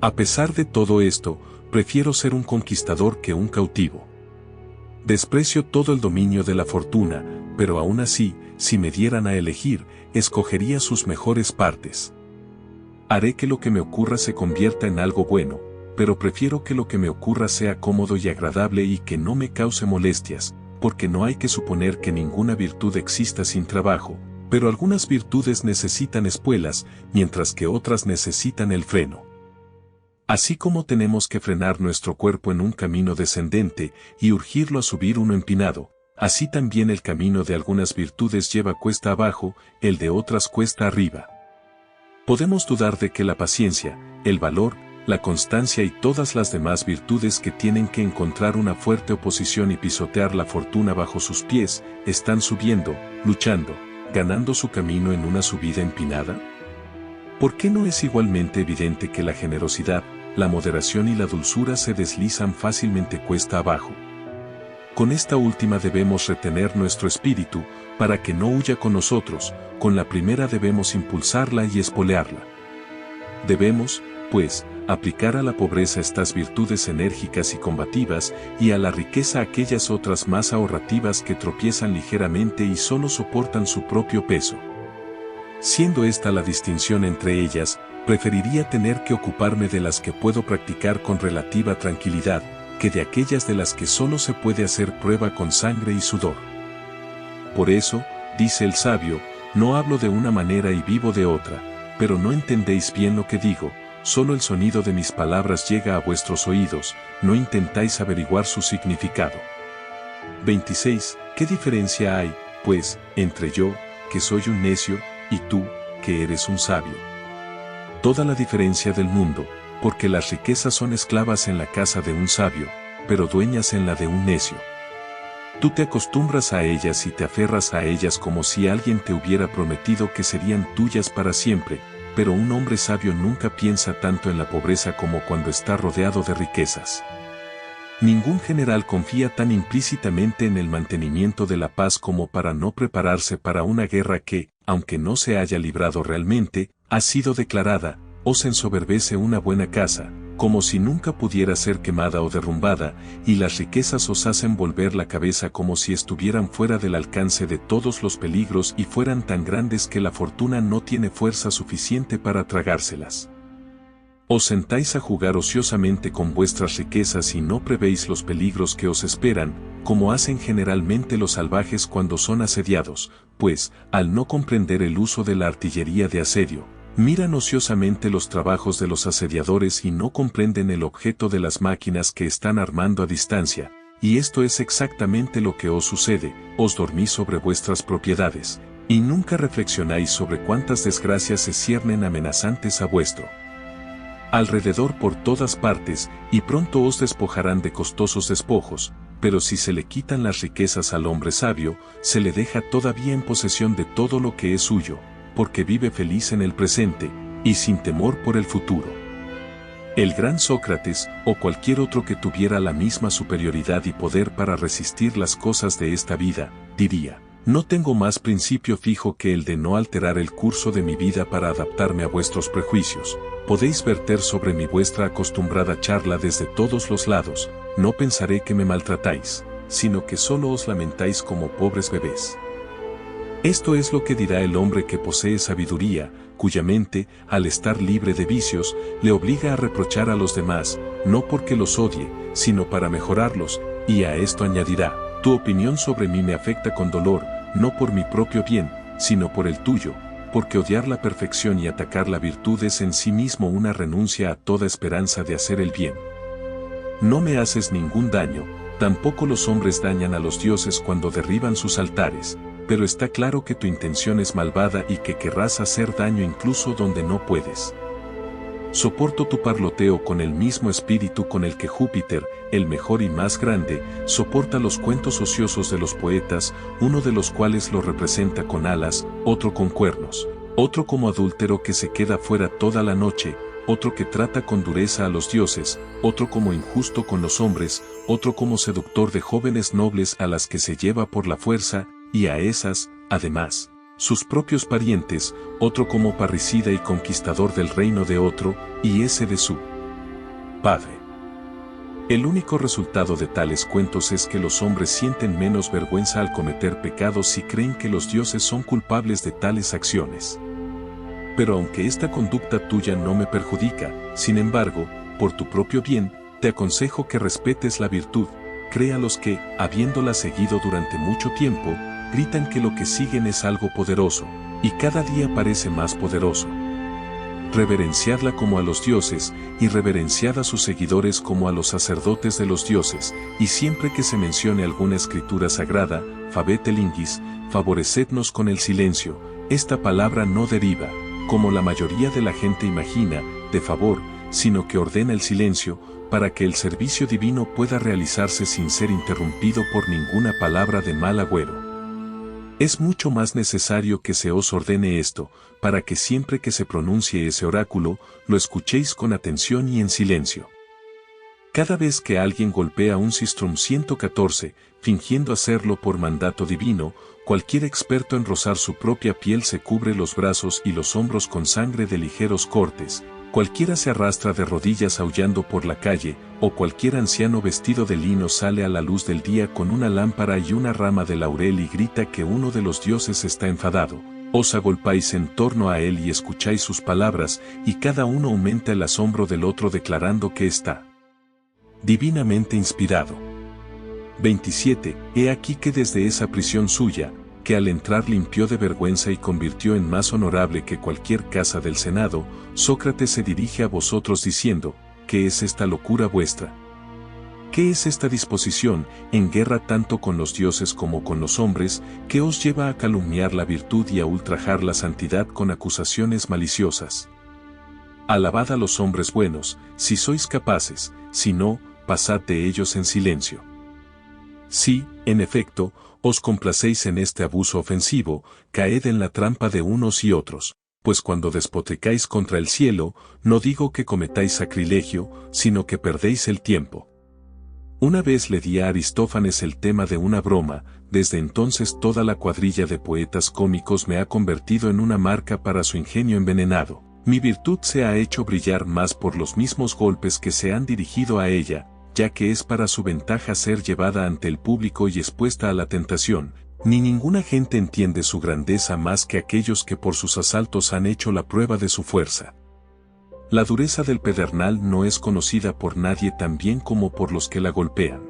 A: A pesar de todo esto, prefiero ser un conquistador que un cautivo. Desprecio todo el dominio de la fortuna, pero aún así, si me dieran a elegir, escogería sus mejores partes. Haré que lo que me ocurra se convierta en algo bueno, pero prefiero que lo que me ocurra sea cómodo y agradable y que no me cause molestias, porque no hay que suponer que ninguna virtud exista sin trabajo, pero algunas virtudes necesitan espuelas, mientras que otras necesitan el freno. Así como tenemos que frenar nuestro cuerpo en un camino descendente y urgirlo a subir uno empinado, así también el camino de algunas virtudes lleva cuesta abajo, el de otras cuesta arriba. Podemos dudar de que la paciencia, el valor, la constancia y todas las demás virtudes que tienen que encontrar una fuerte oposición y pisotear la fortuna bajo sus pies, están subiendo, luchando, ganando su camino en una subida empinada. ¿Por qué no es igualmente evidente que la generosidad, la moderación y la dulzura se deslizan fácilmente cuesta abajo? Con esta última debemos retener nuestro espíritu, para que no huya con nosotros, con la primera debemos impulsarla y espolearla. Debemos, pues, aplicar a la pobreza estas virtudes enérgicas y combativas, y a la riqueza aquellas otras más ahorrativas que tropiezan ligeramente y solo soportan su propio peso. Siendo esta la distinción entre ellas, preferiría tener que ocuparme de las que puedo practicar con relativa tranquilidad, que de aquellas de las que solo se puede hacer prueba con sangre y sudor. Por eso, dice el sabio, no hablo de una manera y vivo de otra, pero no entendéis bien lo que digo, solo el sonido de mis palabras llega a vuestros oídos, no intentáis averiguar su significado. 26. ¿Qué diferencia hay, pues, entre yo, que soy un necio, y tú, que eres un sabio? Toda la diferencia del mundo, porque las riquezas son esclavas en la casa de un sabio, pero dueñas en la de un necio. Tú te acostumbras a ellas y te aferras a ellas como si alguien te hubiera prometido que serían tuyas para siempre, pero un hombre sabio nunca piensa tanto en la pobreza como cuando está rodeado de riquezas. Ningún general confía tan implícitamente en el mantenimiento de la paz como para no prepararse para una guerra que, aunque no se haya librado realmente, ha sido declarada, o se ensoberbece una buena casa, como si nunca pudiera ser quemada o derrumbada, y las riquezas os hacen volver la cabeza como si estuvieran fuera del alcance de todos los peligros y fueran tan grandes que la fortuna no tiene fuerza suficiente para tragárselas. Os sentáis a jugar ociosamente con vuestras riquezas y no prevéis los peligros que os esperan, como hacen generalmente los salvajes cuando son asediados, pues, al no comprender el uso de la artillería de asedio, miran ociosamente los trabajos de los asediadores y no comprenden el objeto de las máquinas que están armando a distancia, y esto es exactamente lo que os sucede, os dormís sobre vuestras propiedades, y nunca reflexionáis sobre cuántas desgracias se ciernen amenazantes a vuestro alrededor por todas partes, y pronto os despojarán de costosos despojos, pero si se le quitan las riquezas al hombre sabio, se le deja todavía en posesión de todo lo que es suyo, porque vive feliz en el presente, y sin temor por el futuro. El gran Sócrates, o cualquier otro que tuviera la misma superioridad y poder para resistir las cosas de esta vida, diría: no tengo más principio fijo que el de no alterar el curso de mi vida para adaptarme a vuestros prejuicios. Podéis verter sobre mí vuestra acostumbrada charla desde todos los lados, no pensaré que me maltratáis, sino que solo os lamentáis como pobres bebés. Esto es lo que dirá el hombre que posee sabiduría, cuya mente, al estar libre de vicios, le obliga a reprochar a los demás, no porque los odie, sino para mejorarlos, y a esto añadirá: tu opinión sobre mí me afecta con dolor, no por mi propio bien, sino por el tuyo, porque odiar la perfección y atacar la virtud es en sí mismo una renuncia a toda esperanza de hacer el bien. No me haces ningún daño, tampoco los hombres dañan a los dioses cuando derriban sus altares, pero está claro que tu intención es malvada y que querrás hacer daño incluso donde no puedes. Soporto tu parloteo con el mismo espíritu con el que Júpiter, el mejor y más grande, soporta los cuentos ociosos de los poetas, uno de los cuales lo representa con alas, otro con cuernos, otro como adúltero que se queda fuera toda la noche, otro que trata con dureza a los dioses, otro como injusto con los hombres, otro como seductor de jóvenes nobles a las que se lleva por la fuerza, y a esas, además, sus propios parientes, otro como parricida y conquistador del reino de otro, y ese de su padre. El único resultado de tales cuentos es que los hombres sienten menos vergüenza al cometer pecados si creen que los dioses son culpables de tales acciones. Pero aunque esta conducta tuya no me perjudica, sin embargo, por tu propio bien, te aconsejo que respetes la virtud. Crea a los que, habiéndola seguido durante mucho tiempo, gritan que lo que siguen es algo poderoso, y cada día parece más poderoso. Reverenciadla como a los dioses, y reverenciad a sus seguidores como a los sacerdotes de los dioses, y siempre que se mencione alguna escritura sagrada, fabete lingis, favorecednos con el silencio. Esta palabra no deriva, como la mayoría de la gente imagina, de favor, sino que ordena el silencio, para que el servicio divino pueda realizarse sin ser interrumpido por ninguna palabra de mal agüero. Es mucho más necesario que se os ordene esto, para que siempre que se pronuncie ese oráculo, lo escuchéis con atención y en silencio. Cada vez que alguien golpea un sistrum 114, fingiendo hacerlo por mandato divino, cualquier experto en rozar su propia piel se cubre los brazos y los hombros con sangre de ligeros cortes, cualquiera se arrastra de rodillas aullando por la calle, o cualquier anciano vestido de lino sale a la luz del día con una lámpara y una rama de laurel y grita que uno de los dioses está enfadado. Os agolpáis en torno a él y escucháis sus palabras, y cada uno aumenta el asombro del otro declarando que está divinamente inspirado. 27. He aquí que desde esa prisión suya, que al entrar limpió de vergüenza y convirtió en más honorable que cualquier casa del Senado, Sócrates se dirige a vosotros diciendo, ¿qué es esta locura vuestra? ¿Qué es esta disposición, en guerra tanto con los dioses como con los hombres, que os lleva a calumniar la virtud y a ultrajar la santidad con acusaciones maliciosas? Alabad a los hombres buenos, si sois capaces, si no, pasad de ellos en silencio. Si, en efecto, os complacéis en este abuso ofensivo, caed en la trampa de unos y otros, pues cuando despotricáis contra el cielo, no digo que cometáis sacrilegio, sino que perdéis el tiempo. Una vez le di a Aristófanes el tema de una broma, desde entonces toda la cuadrilla de poetas cómicos me ha convertido en una marca para su ingenio envenenado. Mi virtud se ha hecho brillar más por los mismos golpes que se han dirigido a ella, ya que es para su ventaja ser llevada ante el público y expuesta a la tentación, ni ninguna gente entiende su grandeza más que aquellos que por sus asaltos han hecho la prueba de su fuerza. La dureza del pedernal no es conocida por nadie tan bien como por los que la golpean.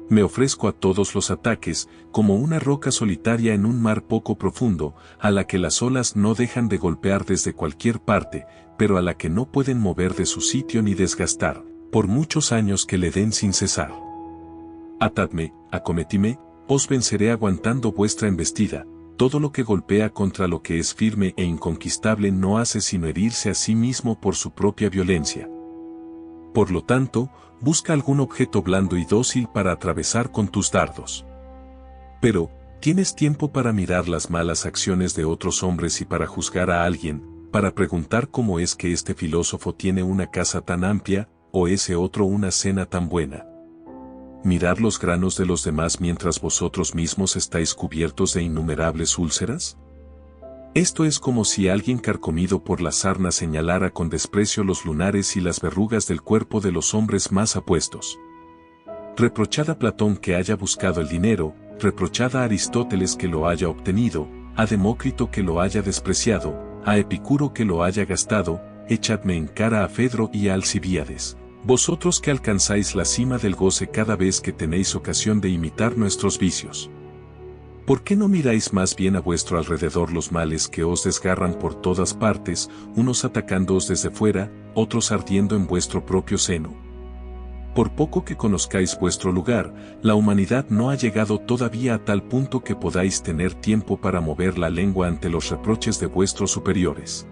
A: Me ofrezco a todos los ataques, como una roca solitaria en un mar poco profundo, a la que las olas no dejan de golpear desde cualquier parte, pero a la que no pueden mover de su sitio ni desgastar, por muchos años que le den sin cesar. Atadme, acometime, os venceré aguantando vuestra embestida. Todo lo que golpea contra lo que es firme e inconquistable no hace sino herirse a sí mismo por su propia violencia. Por lo tanto, busca algún objeto blando y dócil para atravesar con tus dardos. Pero, ¿tienes tiempo para mirar las malas acciones de otros hombres y para juzgar a alguien, para preguntar cómo es que este filósofo tiene una casa tan amplia, o ese otro una cena tan buena? ¿Mirar los granos de los demás mientras vosotros mismos estáis cubiertos de innumerables úlceras? Esto es como si alguien carcomido por la sarna señalara con desprecio los lunares y las verrugas del cuerpo de los hombres más apuestos. Reprochad a Platón que haya buscado el dinero, reprochad a Aristóteles que lo haya obtenido, a Demócrito que lo haya despreciado, a Epicuro que lo haya gastado, echadme en cara a Fedro y a Alcibíades. Vosotros que alcanzáis la cima del goce cada vez que tenéis ocasión de imitar nuestros vicios. ¿Por qué no miráis más bien a vuestro alrededor los males que os desgarran por todas partes, unos atacándoos desde fuera, otros ardiendo en vuestro propio seno? Por poco que conozcáis vuestro lugar, la humanidad no ha llegado todavía a tal punto que podáis tener tiempo para mover la lengua ante los reproches de vuestros superiores.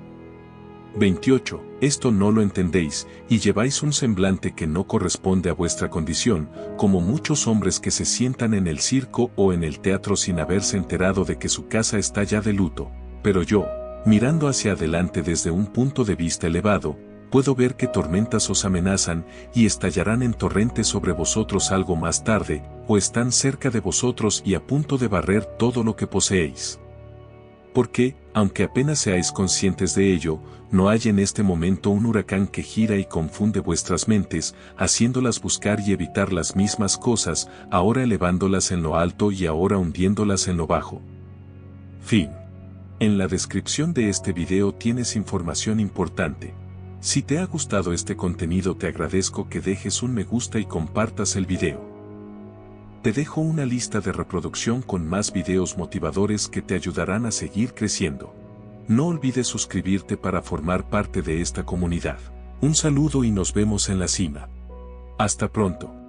A: 28. Esto no lo entendéis, y lleváis un semblante que no corresponde a vuestra condición, como muchos hombres que se sientan en el circo o en el teatro sin haberse enterado de que su casa está ya de luto. Pero yo, mirando hacia adelante desde un punto de vista elevado, puedo ver que tormentas os amenazan y estallarán en torrentes sobre vosotros algo más tarde, o están cerca de vosotros y a punto de barrer todo lo que poseéis. Porque, aunque apenas seáis conscientes de ello, no hay en este momento un huracán que gira y confunde vuestras mentes, haciéndolas buscar y evitar las mismas cosas, ahora elevándolas en lo alto y ahora hundiéndolas en lo bajo. Fin. En la descripción de este video tienes información importante. Si te ha gustado este contenido te agradezco que dejes un me gusta y compartas el video. Te dejo una lista de reproducción con más videos motivadores que te ayudarán a seguir creciendo. No olvides suscribirte para formar parte de esta comunidad. Un saludo y nos vemos en la cima. Hasta pronto.